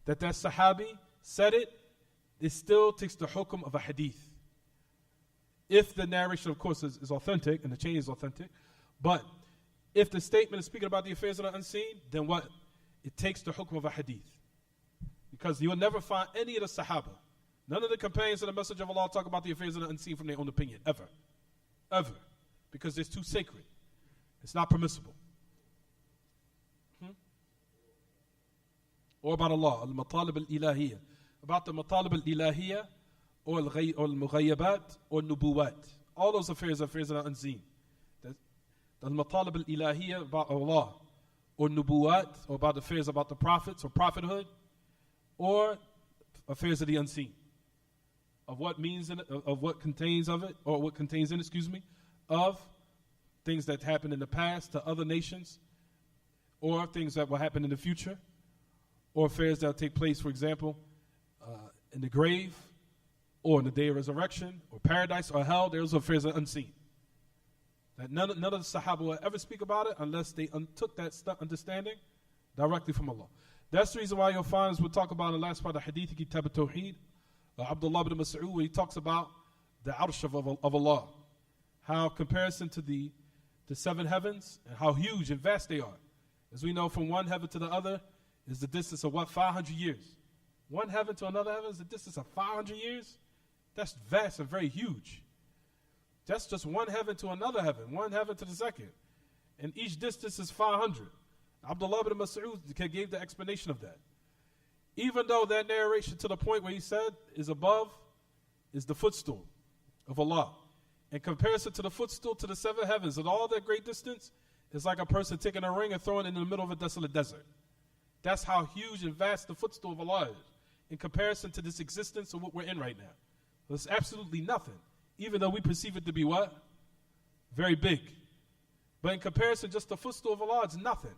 S1: That Sahabi said it, it still takes the hukm of a hadith. If the narration, of course, is authentic, and the chain is authentic, but if the statement is speaking about the affairs of the unseen, then what? It takes the hukm of a hadith. Because you will never find any of the Sahaba, none of the companions of the Messenger of Allah talk about the affairs of the unseen from their own opinion, ever. Ever. Because it's too sacred. It's not permissible. Or about Allah, al-matalib al-ilahiyya. About the matalib al-ilahiyya, or al-mughayyabat, or nubuwat. All those affairs are affairs of the unseen. The al-matalib al-ilahiyya about Allah, or nubuwat, or about affairs about the prophets, or prophethood, or affairs of the unseen. Of what means in it, of what contains of it, or what contains in it, of things that happened in the past to other nations, or things that will happen in the future, or affairs that will take place, for example, in the grave, or in the day of resurrection, or paradise, or hell. Those affairs are unseen. That none of the Sahaba will ever speak about it unless they took that understanding directly from Allah. That's the reason why you'll find, as we'll talk about in the last part of the hadith, Kitaab At-Tawheed, Abdullah ibn Mas'ud, where he talks about the arsh of Allah. How comparison to the seven heavens, and how huge and vast they are. As we know, from one heaven to the other is the distance of what? 500 years. One heaven to another heaven is the distance of 500 years. That's vast and very huge. That's just one heaven to another heaven, one heaven to the second. And each distance is 500. Abdullah ibn Mas'ud gave the explanation of that. Even though that narration to the point where he said is above is the footstool of Allah. In comparison to the footstool to the seven heavens and all that great distance, it's like a person taking a ring and throwing it in the middle of a desolate desert. That's how huge and vast the footstool of Allah is in comparison to this existence of what we're in right now. It's absolutely nothing, even though we perceive it to be what? Very big. But in comparison, just the footstool of Allah, it's nothing.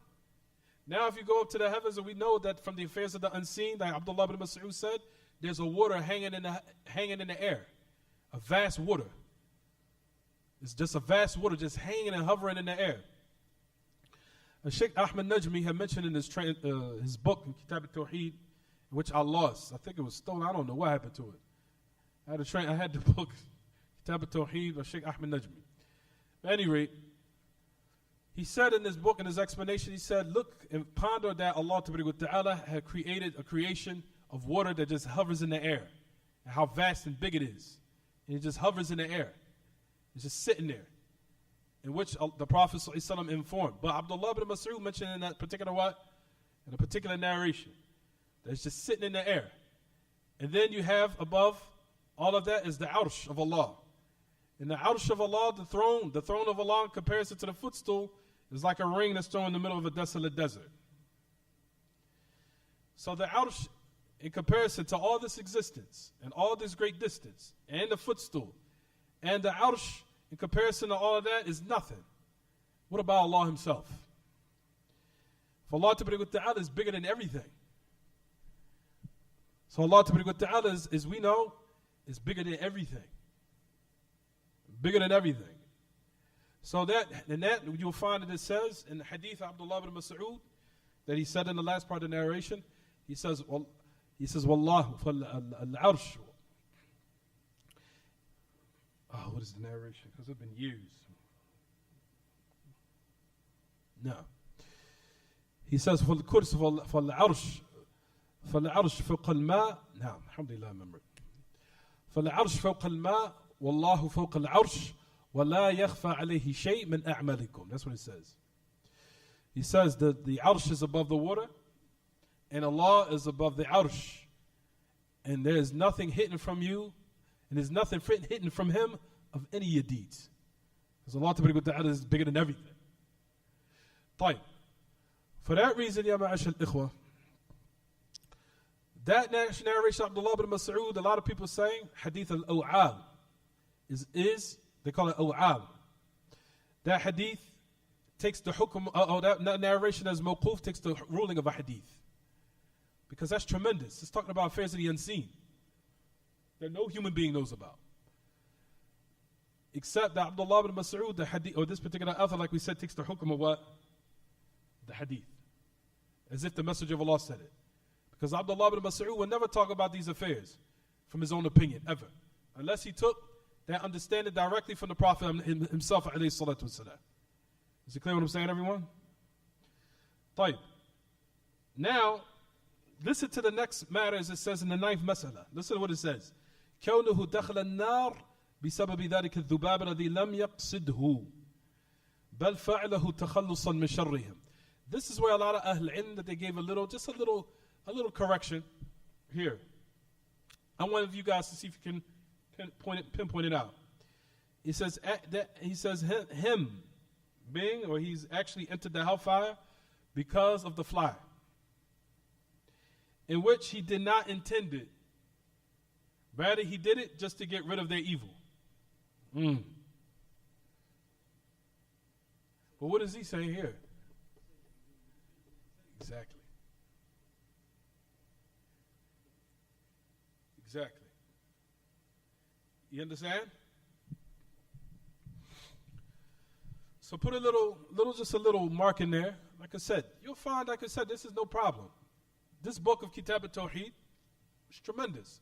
S1: Now if you go up to the heavens, and we know that from the affairs of the unseen, like Abdullah ibn Mas'ud said, there's a water hanging in the air, a vast water. It's just a vast water just hanging and hovering in the air. Sheikh Ahmed Najmi had mentioned in his book, Kitaab At-Tawheed, which I lost. I think it was stolen. I don't know what happened to it. I had the book, Kitaab At-Tawheed by Sheikh Ahmed Najmi. At any rate, he said in this book, in his explanation, he said, look and ponder that Allah Ta'ala had created a creation of water that just hovers in the air, and how vast and big it is. And it just hovers in the air. It's just sitting there, in which the Prophet ﷺ informed. But Abdullah ibn Mas'ud mentioned in that particular in a particular narration, that it's just sitting in the air. And then you have above all of that is the arsh of Allah. And the arsh of Allah, the throne of Allah in comparison to the footstool, is like a ring that's thrown in the middle of a desolate desert. So the arsh, in comparison to all this existence, and all this great distance, and the footstool, and the arsh, in comparison to all of that, is nothing. What about Allah Himself? For Allah Ta'ala is bigger than everything. So Allah Ta'ala is, as we know, is bigger than everything. Bigger than everything. So that you'll find that it says in the hadith of Abdullah ibn Mas'ud that he said in the last part of the narration, he says, Wallahu al-arsh. Oh, what is the narration? Because it's been years. No. He says, فَالْكُرْسِ فَالْعَرْشِ فوق الماء. نعم الحمد لله remember. فالعرش فوق الماء والله فوق العرش ولا يخفى عليه شيء من أعمالكم. That's what it says. He says that the arsh is above the water and Allah is above the arsh. And there is nothing hidden from you and there's nothing hidden from Him of any of your deeds. Because Allah Ta'ala is bigger than everything. طيب. For that reason, Ya ma'ashal ikhwa, that narration of Abdullah ibn Mas'ud, a lot of people saying hadith al-aw'al is they call it aw'al. That hadith takes the hukum, that narration as mawquf takes the ruling of a hadith. Because that's tremendous. It's talking about affairs of the unseen that no human being knows about. Except that Abdullah ibn Mas'ud, the hadith, or this particular author, like we said, takes the hukum of what? The hadith. As if the Messenger of Allah said it. Because Abdullah ibn Mas'ud will never talk about these affairs from his own opinion, ever. Unless he took that understanding directly from the Prophet himself, alayhi salatu wasalam. Is it clear what I'm saying, everyone? طيب. Now, listen to the next matter as it says in the 9th mas'ala. Listen to what it says. كونه دخل النار بسبب ذلك الذباب الذي لم يقصده بل فعله تخلصا من شرهم. This is where a lot of Ahl Ilm that they gave a little correction here. I want you guys to see if you can pinpoint it out. He says him being, or he's actually entered the hellfire because of the fly, in which he did not intend it. Rather, he did it just to get rid of their evil. But what is he saying here? Exactly. You understand? So put just a little mark in there. Like I said, you'll find, like I said, this is no problem. This book of Kitaab At-Tawheed is tremendous.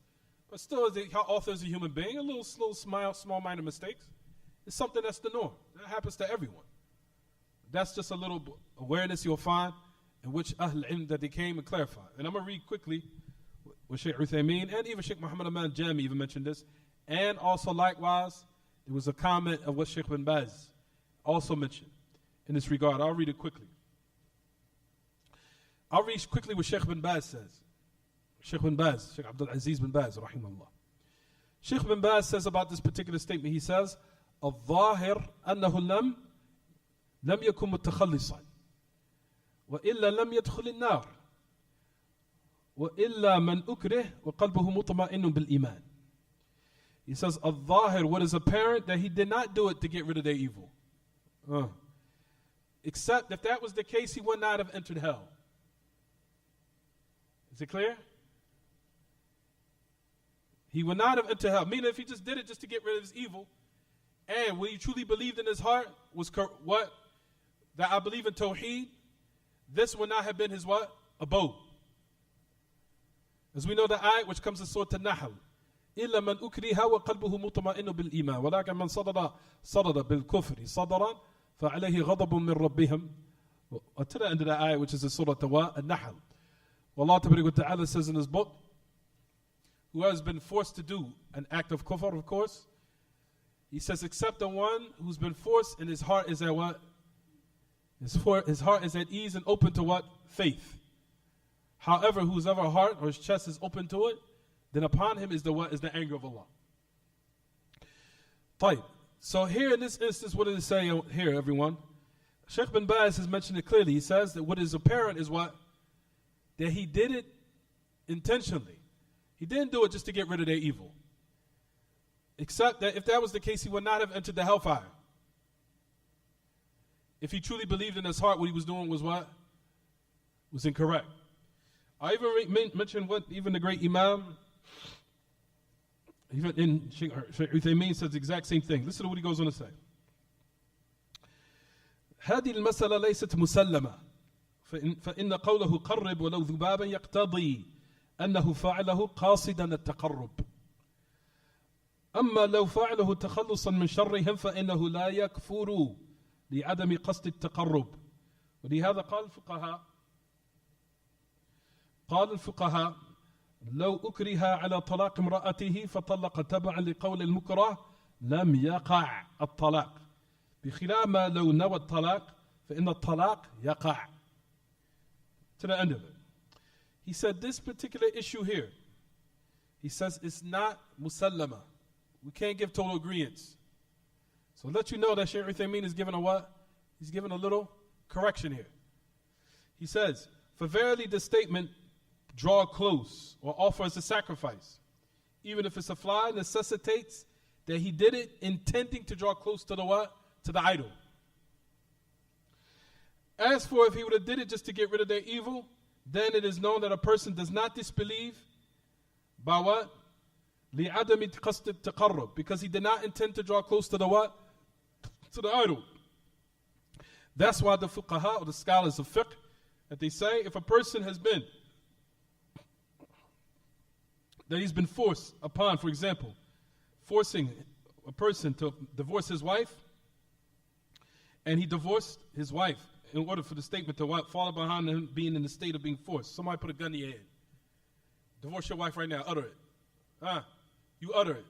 S1: But still, as the author is a human being, a little small-minded mistakes is something that's the norm. That happens to everyone. That's just a little awareness you'll find in which Ahl Ilm that they came and clarified. And I'm going to read quickly what Shaykh Uthaymeen and even Shaykh Muhammad Aman Jami even mentioned this. And also likewise, there was a comment of what Shaykh bin Baz also mentioned in this regard. I'll read it quickly. I'll read quickly what Shaykh bin Baz says. Shaykh bin Baz, Shaykh Abdul Aziz bin Baz, rahimahullah. Shaykh bin Baz says about this particular statement, he says, الظاهر أنه لم يكن متخلصا وإلا لم يدخل النار وإلا من أكره وقلبه مطمئن بالإيمان. He says, الظاهر, what is apparent, that he did not do it to get rid of their evil. Except if that was the case, he would not have entered hell. Is it clear? He would not have entered hell. Meaning if he just did it just to get rid of his evil, and what he truly believed in his heart was what? That I believe in Tawheed, this would not have been his what? Abode. As we know the ayat which comes in Surah An-Nahl. إِلَّا مَنْ أُكْرِهَ وَقَلْبُهُ مُطْمَئِنٌ بِالْإِيمَانِ وَلَكِنْ مَنْ صَدَدَ بِالْكُفْرِ صَدَرًا فَعَلَيْهِ غَضَبٌ مِّن رَبِّهِمْ. To the end of the ayat which is in Surah An-Nahl. Allah Ta'ala says in His book, who has been forced to do an act of kufr, of course, He says, except the one who's been forced and his heart is at what? His heart is at ease and open to what? Faith. However, whose ever heart or his chest is open to it, then upon him is the what? Is the anger of Allah. طيب. So here in this instance, what does it say here, everyone? Shaykh bin Baz has mentioned it clearly. He says that what is apparent is what? That he did it intentionally. He didn't do it just to get rid of their evil. Except that if that was the case, he would not have entered the hellfire. If he truly believed in his heart what he was doing was what? Was incorrect. I even mentioned what even the great Imam, even in Shaykh Uthaymeen says the exact same thing. Listen to what he goes on to say. هذه المسألة ليست مسلمة فإن قوله قرب ولو ذبابا يقتضي أنه فعله قاصدا التقرب. أما لو فعله تخلصا من شرهم فإنه لا يكفر لعدم قصد التقرب. ولهذا قال الفقهاء لو أكره على طلاق امرأته فطلق تبعا لقول المكره لم يقع الطلاق، بخلاف ما لو نوى الطلاق فإن الطلاق يقع. To the end of it. He said this particular issue here, he says it's not musallama. We can't give total agreements. So let you know that Shaykh Uthaymeen is given a what? He's given a little correction here. He says, for verily the statement, draw close or offer as a sacrifice, even if it's a fly, necessitates that he did it intending to draw close to the what? To the idol. As for if he would have did it just to get rid of their evil, then it is known that a person does not disbelieve by what? لِعَدَمِ قَصْدِ التَّقَرُّبِ, because he did not intend to draw close to the what? To the idol. That's why the fuqaha, or the scholars of fiqh, that they say if a person has been, that he's been forced upon, for example, forcing a person to divorce his wife, and he divorced his wife in order for the statement to what? Fall behind him being in the state of being forced. Somebody put a gun in your head. Divorce your wife right now. Utter it. You utter it.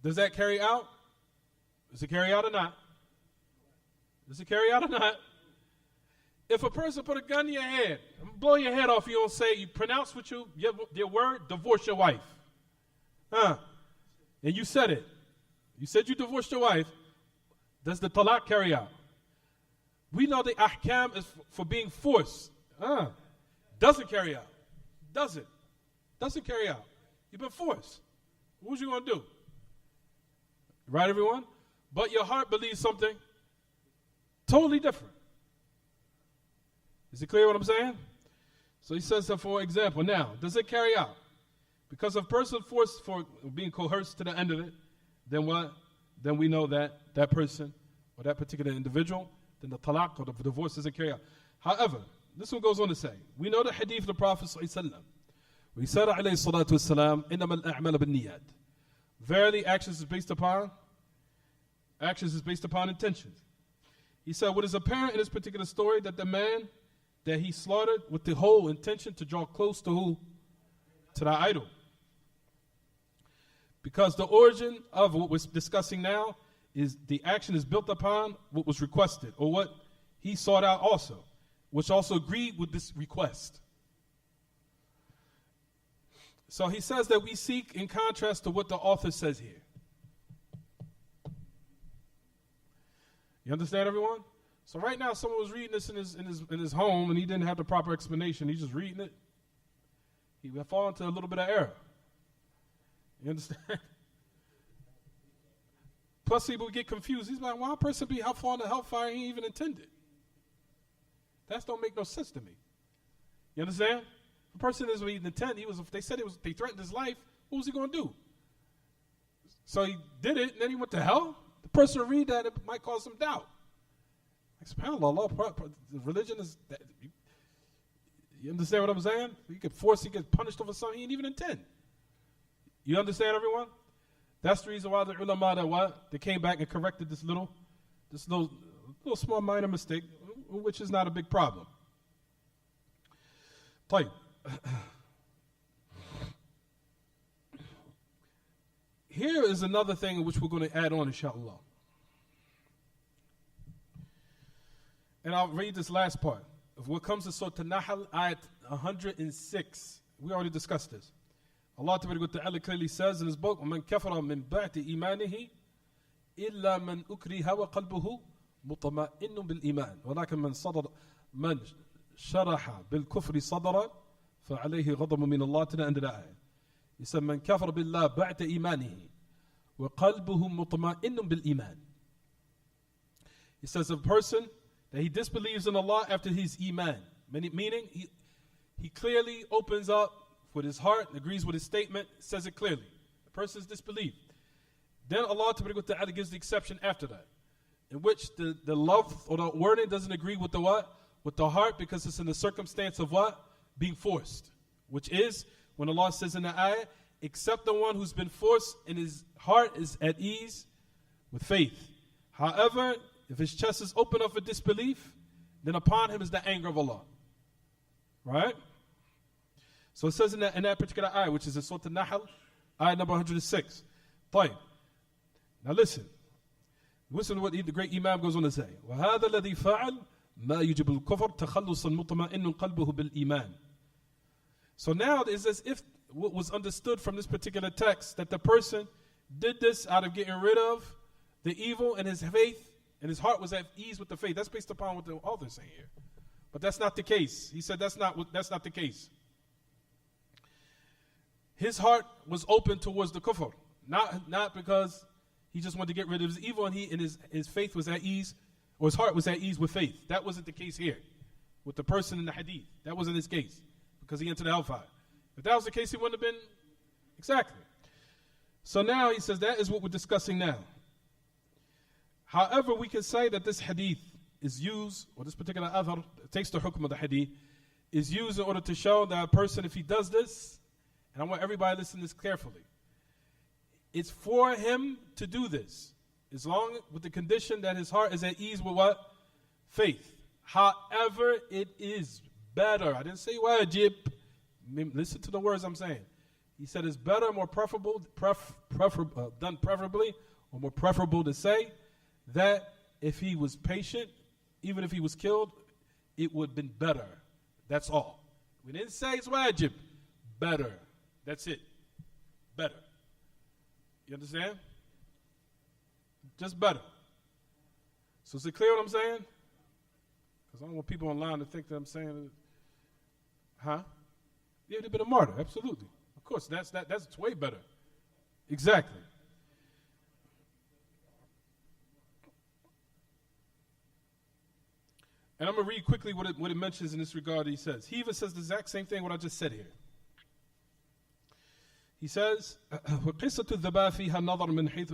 S1: Does that carry out? Does it carry out or not? Does it carry out or not? If a person put a gun in your head, blow your head off, you don't say, you pronounce with your word, divorce your wife. And you said it. You said you divorced your wife. Does the talaq carry out? We know the ahkam is for being forced. Doesn't carry out. Doesn't carry out. You've been forced. What was you going to do? Right, everyone? But your heart believes something totally different. Is it clear what I'm saying? So he says that, for example, now, does it carry out? Because if a person forced for being coerced to the end of it, then what? Then we know that that person or that particular individual, then the talaq or the divorce doesn't carry out. However, this one goes on to say, we know the hadith of the Prophet ﷺ. We said, alayhi salatu wasalam, إِنَّمَا الْأَعْمَالُ بِالنِّيَّاتِ. Verily, actions is based upon intentions. He said, what is apparent in this particular story, that the man that he slaughtered with the whole intention to draw close to who? To the idol. Because the origin of what we're discussing now is the action is built upon what was requested, or what he sought out also, which also agreed with this request. So he says that we seek in contrast to what the author says here. You understand, everyone? So right now, someone was reading this in his home, and he didn't have the proper explanation. He's just reading it. He would fall into a little bit of error. You understand? Plus, people get confused. He's like, why a person be hellfire in the hellfire he even intended? That don't make no sense to me. You understand? The person is with intent. They threatened his life. What was he going to do? So he did it, and then he went to hell. The person will read that, it might cause some doubt. SubhanAllah, religion is that. You understand what I'm saying? He get punished over something he didn't even intend. You understand, everyone? That's the reason why the ulama they came back and corrected this little small minor mistake, which is not a big problem. طيب. Here is another thing which we're going to add on, inshallah. And I'll read this last part of what comes to Surah An-Nahl, ayat 106. We already discussed this. Allah Ta'ala clearly says in his book, وَمَنْ كَفَرَ مِنْ بَعْدِ إِيمَانِهِ إِلَّا مَنْ أُكْرِهَ وَقَلْبُهُ مُطْمَئِنٌ بِالْإِيمَانِ وَلَكِنْ مَنْ شَرَحَ بِالْكُفْرِ صَدْرًا فَعَلَيْهِ غَضَبٌ مِنَ اللَّهِ to the end of the ayah. He said, مَنْ كَفَرَ بِاللَّهِ بَعْدَ إِيمَانِهِ وَقَلْبُهُ مُطْمَئِنٌ بِالْإِيمَانِ. He says a person that he disbelieves in Allah after his iman, meaning he clearly opens up with his heart, agrees with his statement, says it clearly. The person is disbelieved. Then Allah Ta'ala gives the exception after that. in which the love or the wording doesn't agree with the what? With the heart, because it's in the circumstance of what? Being forced. Which is, when Allah says in the ayah, except the one who's been forced and his heart is at ease with faith. However, if his chest is open up for disbelief, then upon him is the anger of Allah. Right? So it says in that particular ayah, which is in Surah An-Nahl, ayah number 106. طيب. Now listen. Listen to what the great Imam goes on to say. وَهَذَا الَّذِي فَعَلْ مَا يُجِبُ الْكُفْرِ تَخَلُّصًا مُطْمَئِنٌ قَلْبُهُ بِالْإِيمَانِ. So now it's as if what was understood from this particular text, that the person did this out of getting rid of the evil, and his faith, and his heart was at ease with the faith. That's based upon what the author is saying here. But that's not the case. He said that's not the case. His heart was open towards the kufr. Not because he just wanted to get rid of his evil, and his faith was at ease, or his heart was at ease with faith. That wasn't the case here with the person in the hadith. That wasn't his case, because he entered the hellfire. If that was the case, he wouldn't have been. Exactly. So now he says that is what we're discussing now. However, we can say that this hadith is used, or this particular athar, takes the hukm of the hadith, is used in order to show that a person, if he does this, and I want everybody to listen to this carefully, it's for him to do this, as long with the condition that his heart is at ease with what? Faith. However, it is better. I didn't say wajib. Listen to the words I'm saying. He said it's better, more preferable, done preferably, or more preferable to say that if he was patient, even if he was killed, it would have been better. That's all. We didn't say it's wajib. Better. That's it. Better. You understand? Just better. So is it clear what I'm saying? Because I don't want people online to think that I'm saying, huh? Yeah, they've been a martyr. Absolutely. Of course, that's way better. Exactly. And I'm going to read quickly what it mentions in this regard. He says, he even says the exact same thing what I just said here. He says, وقصة الذباب فيها النظر من حيث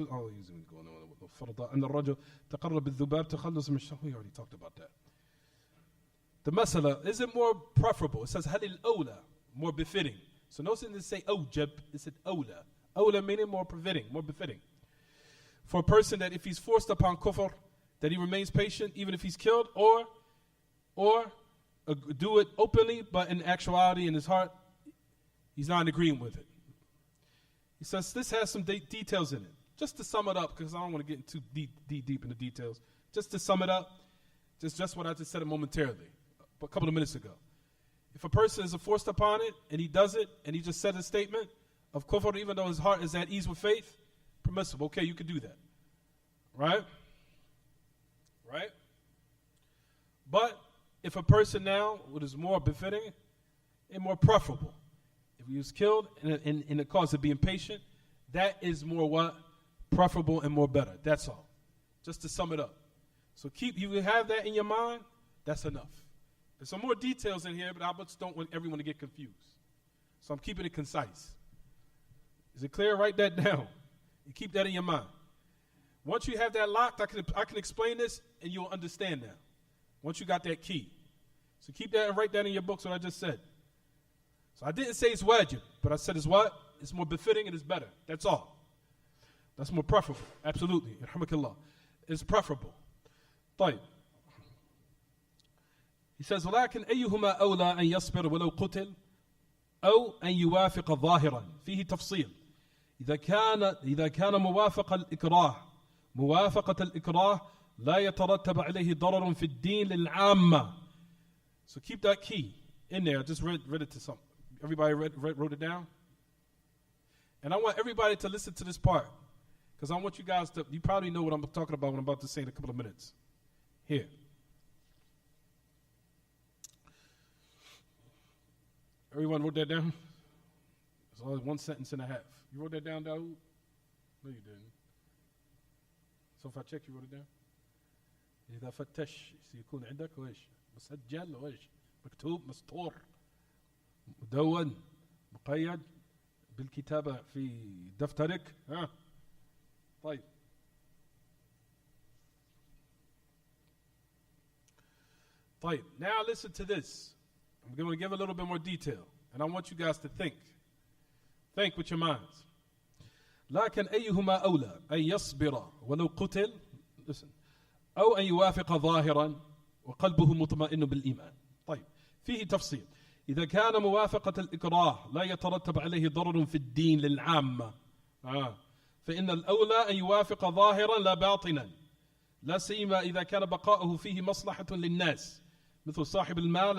S1: أن الرجل تقرب بالذباب تخلص من الشهوة. We already talked about that. The masala, is it more preferable? It says هل الأولى, more befitting. So notice it didn't say أوجب, it said أولى. أولى meaning more befitting. For a person that if he's forced upon kufr, that he remains patient even if he's killed, or do it openly, but in actuality in his heart, he's not agreeing with it. He says this has some details in it. Just to sum it up, because I don't want to get too deep into details. Just to sum it up, just what I just said momentarily, a couple of minutes ago. If a person is forced upon it, and he does it, and he just said a statement of kufr, even though his heart is at ease with faith, permissible. Okay, you could do that. Right? Right? But if a person now, what is more befitting and more preferable, if he was killed in the cause of being patient, that is more what? Preferable and more better. That's all. Just to sum it up. So you have that in your mind, that's enough. There's some more details in here, but I just don't want everyone to get confused. So I'm keeping it concise. Is it clear? Write that down. And keep that in your mind. Once you have that locked, I can explain this and you'll understand now. Once you got that key. So keep that and write that in your books what I just said. So I didn't say it's wajib, but I said it's what? It's more befitting and it's better. That's all. That's more preferable. Absolutely. Yarhamakallah. It's preferable. طيب. He says, ولكن أيهما أولى أن يصبر ولو قتل أو أن يوافق ظاهرا فيه تفصيل إذا كان موافقة الإكراه لا يترتب عليه ضرر في الدين للعامة. So keep that key in there. I just read it to some. Everybody wrote it down? And I want everybody to listen to this part, because I want you guys to, you probably know what I'm talking about when I'm about to say in a couple of minutes. Here. Everyone wrote that down? It's only one sentence and a half. You wrote that down, Dawood? No, you didn't. So if I check, you wrote it down? إذا فتش سيكون عندك وإيش مسجل وإيش مكتوب مسطور مدون مقيد بالكتابة في دفترك ها طيب طيب, now listen to this. I'm going to give a little bit more detail. And I want you guys to think. Think with your minds. لكن أيهما أولى أن يصبر ولو قتل, listen, أو أن يوافق ظاهرا وقلبه مطمئن بالإيمان. طيب, فيه تفصيل. إذا كان موافقة الإكراه لا يترتب عليه ضرر في الدين للعامة, فإن الأولى أن يوافق ظاهرا لا باطنا, لا سيما إذا كان بقاؤه فيه مصلحة للناس, مثل صاحب المال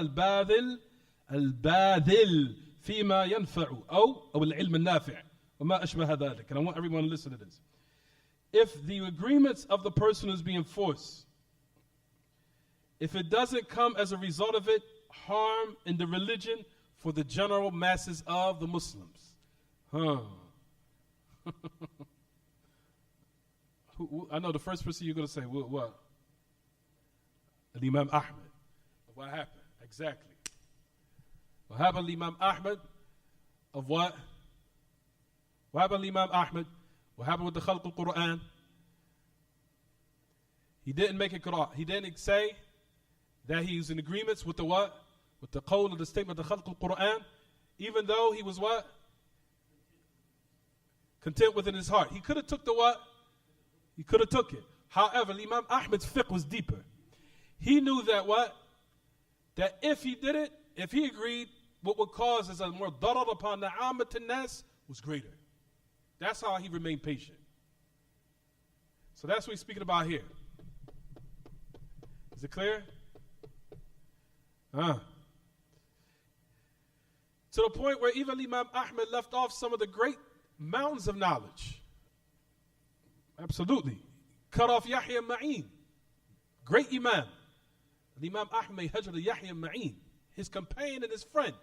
S1: الباذل فيما ينفع أو العلم النافع وما أشبه ذلك. And I want everyone to listen to this. If the agreements of the person who's being forced, if it doesn't come as a result of it harm in the religion for the general masses of the Muslims. I know the first person you're going to say, what? Imam Ahmed. What happened? Exactly. What happened to Imam Ahmed? Of what? What happened to Imam Ahmed? What happened with the Khalq al-Quran? He didn't make it Qur'an. He didn't say that he was in agreements with the what? With the qawl of the statement of the Khalq al-Quran, even though he was what? Content within his heart. He could have took the what? He could have took it. However, Imam Ahmed's fiqh was deeper. He knew that what? That if he did it, if he agreed, what would cause as a more darar upon the ammat an-nas was greater. That's how he remained patient. So that's what he's speaking about here. Is it clear? To the point where even Imam Ahmed left off some of the great mountains of knowledge. Absolutely. Cut off Yahya Ma'in. Great Imam. Imam Ahmed Hajr Yahya Ma'in. His companion and his friend.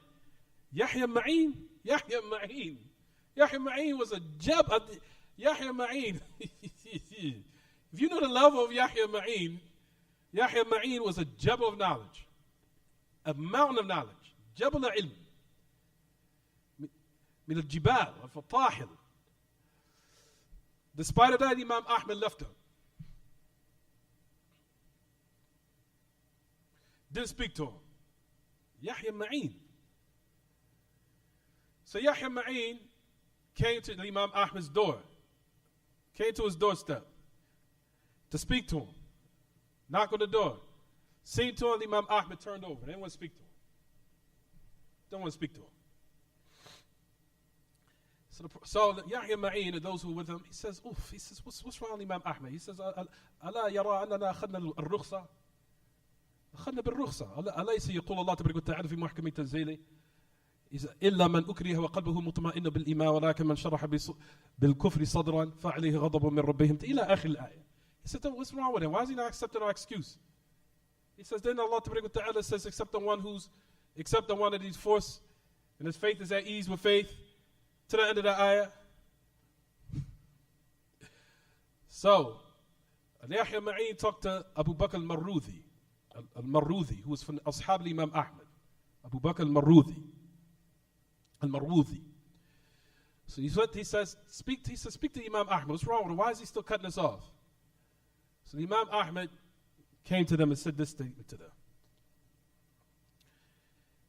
S1: Yahya Ma'in. Yahya Ma'in. Yahya Ma'in was a jab. Yahya Ma'in. If you know the level of Yahya Ma'in, Yahya Ma'in was a jabal of knowledge. A mountain of knowledge. Jabal al-ilm. Min al-jibal. Al-fatahil. Despite that, Imam Ahmed left him. Didn't speak to him. Yahya Ma'in. So Yahya Ma'in came to Imam Ahmed's door. Came to his doorstep to speak to him. Knock on the door. Seen to him, Imam Ahmed turned over. They didn't want to speak to him. Don't want to speak to him. So Yahya Ma'in and those who were with him, he says, oof, he says, what's wrong with Imam Ahmed? He says, ألا يرى أننا أخذنا الرخصة؟ أخذنا بالرخصة. أليس يقول الله تبارك وتعالى في محكم تنزيله إلا من أكره وقلبه مطمئن بالإيمان ولكن من شرح بالكفر صدرا فعليه غضب من ربهم إلى آخر الآية. He said, what's wrong with him? Why is he not accepting our excuse? He says, then Allah تبارك وتعالى says, except the one that he's forced and his faith is at ease with faith. To the end of the ayah. So, Yahya Ma'in talked to Abu Bakr al-Marruzi, who was from Ashab Imam Ahmed. Abu Bakr al-Marruzi. So he says, speak to Imam Ahmed. What's wrong with him? Why is he still cutting us off? So Imam Ahmed came to them and said this statement to them.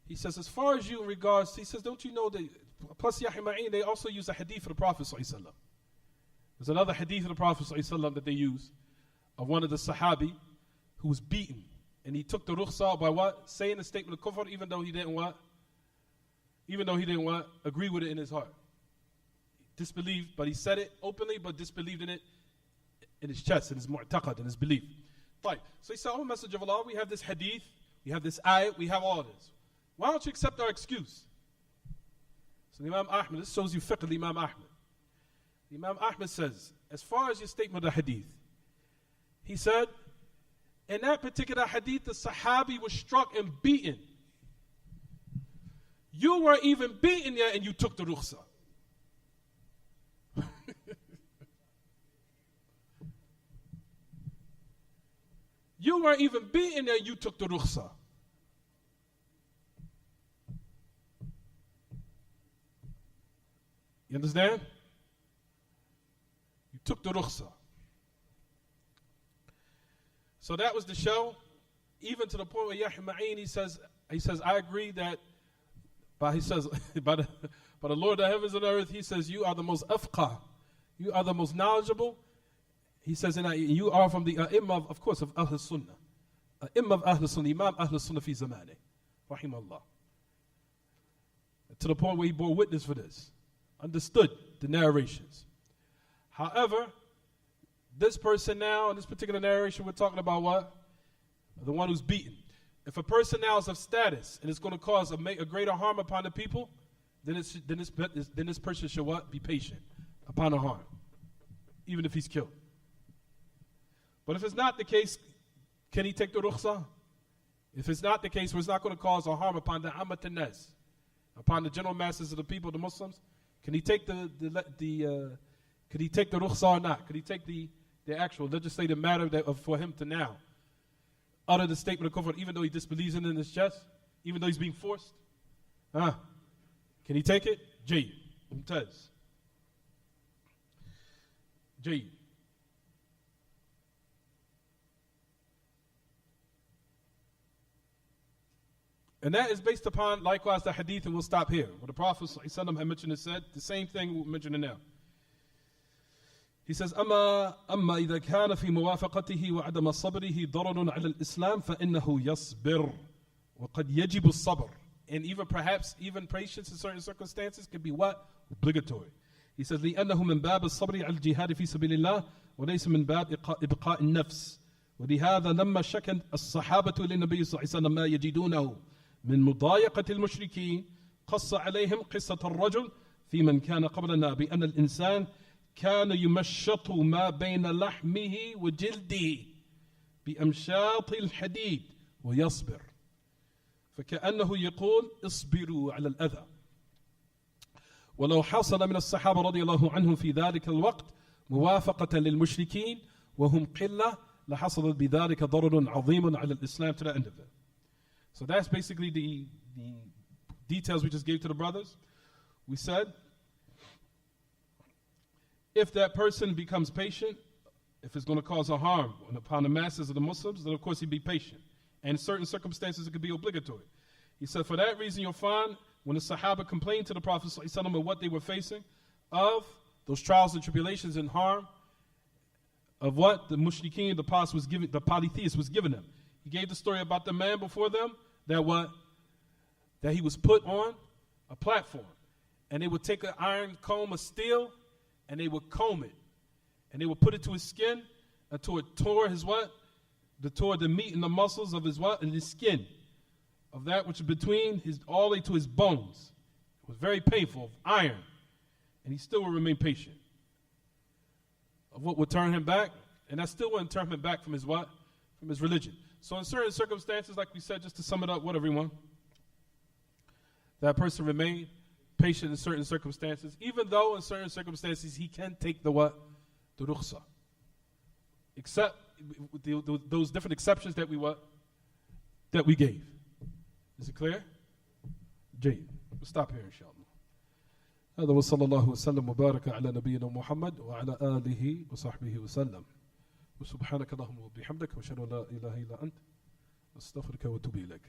S1: He says, as far as you in regards, he says, don't you know that, plus Yahya Ma'in, they also use a hadith of the Prophet ﷺ. There's another hadith of the Prophet ﷺ that they use of one of the Sahabi who was beaten. And he took the rukhsah by what? Saying the statement of kufr even though he didn't what? Even though he didn't what? Agree with it in his heart. Disbelieved, but he said it openly, but disbelieved in it in his chest, in his mu'taqad, in his belief. Right. So he said, oh Messenger of Allah, we have this hadith, we have this ayat, we have all this. Why don't you accept our excuse? So Imam Ahmed, this shows you fiqh of Imam Ahmed. Imam Ahmed says, as far as your statement of the hadith, he said, in that particular hadith, the Sahabi was struck and beaten. You weren't even beaten yet and you took the rukhsah. You weren't even beaten yet, you took the rukhsah. You understand? You took the rukhsah. So that was the show. even to the point where Yahya Ma'in, he says, I agree that, by the Lord of the heavens and earth, he says, you are the most afqah, you are the most knowledgeable. He says, and you are from the Imam, of course, of Ahl Sunnah. Imam of Ahl Sunnah, Imam Ahl Sunnah fi zamani, rahimahullah. To the point where he bore witness for this, understood the narrations. However, this person now, in this particular narration, we're talking about what? The one who's beaten. If a person now is of status and it's going to cause a greater harm upon the people, then this person should what? Be patient upon the harm, even if he's killed. But if it's not the case, can he take the rukhsah? If it's not the case where it's not going to cause a harm upon the ammat an-nas, upon the general masses of the people, the Muslims, can he take the rukhsah or not? Could he take the actual legislative matter for him to now utter the statement of kufr, even though he disbelieves in his chest, even though he's being forced? Can he take it? Jayyid. Mumtaz. Jayyid. And that is based upon, likewise, the hadith, and we'll stop here. What the Prophet ﷺ had mentioned and said, the same thing we're mentioning now. He says, أما إذا كان في موافقته وعدم صبره ضرر على الإسلام فإنه يصبر وقد يجب الصبر. And even perhaps, even patience in certain circumstances can be what? Obligatory. He says, لأنه من باب الصبر على الجهاد في سبيل الله وليس من باب إبقاء النفس. ولهذا لما شكى الصحابة للنبي صلى الله عليه وسلم ما يجدونه من مضايقة المشركين قص عليهم قصة الرجل في من كان قبلنا بأن الإنسان كان يمشط ما بين لحمه وجلده بأمشاط الحديد ويصبر فكأنه يقول اصبروا على الأذى. ولو حصل من الصحابة رضي الله عنهم في ذلك الوقت موافقة للمشركين وهم قلة لحصل بذلك ضرر عظيم على الإسلام, to the end of it. So that's basically the details we just gave to the brothers. We said, if that person becomes patient, if it's going to cause a harm upon the masses of the Muslims, then of course he'd be patient. And in certain circumstances, it could be obligatory. He said, for that reason, you'll find when the Sahaba complained to the Prophet ﷺ of what they were facing, of those trials and tribulations and harm, of what the mushrikeen, the polytheists was giving them. He gave the story about the man before them that he was put on a platform, and they would take an iron comb of steel, and they would comb it, and they would put it to his skin until it tore his what? Tore the meat and the muscles of his what? And his skin, of that which is between all the way to his bones. It was very painful, iron, and he still would remain patient. Of what would turn him back, and that still wouldn't turn him back from his what? From his religion. So in certain circumstances, like we said, just to sum it up, what everyone? That person remained patient in certain circumstances, even though in certain circumstances he can take the what? The rukhsah. Except those different exceptions that we gave. Is it clear? Jayed. We'll stop here inshallah. هذا وصلى الله وسلم وبارك على نبينا محمد وعلى آله وصحبه وسلم وسبحانك اللهم وبحمدك وأشهد أن لا إله إلا أنت أستغفرك وأتوب إليك.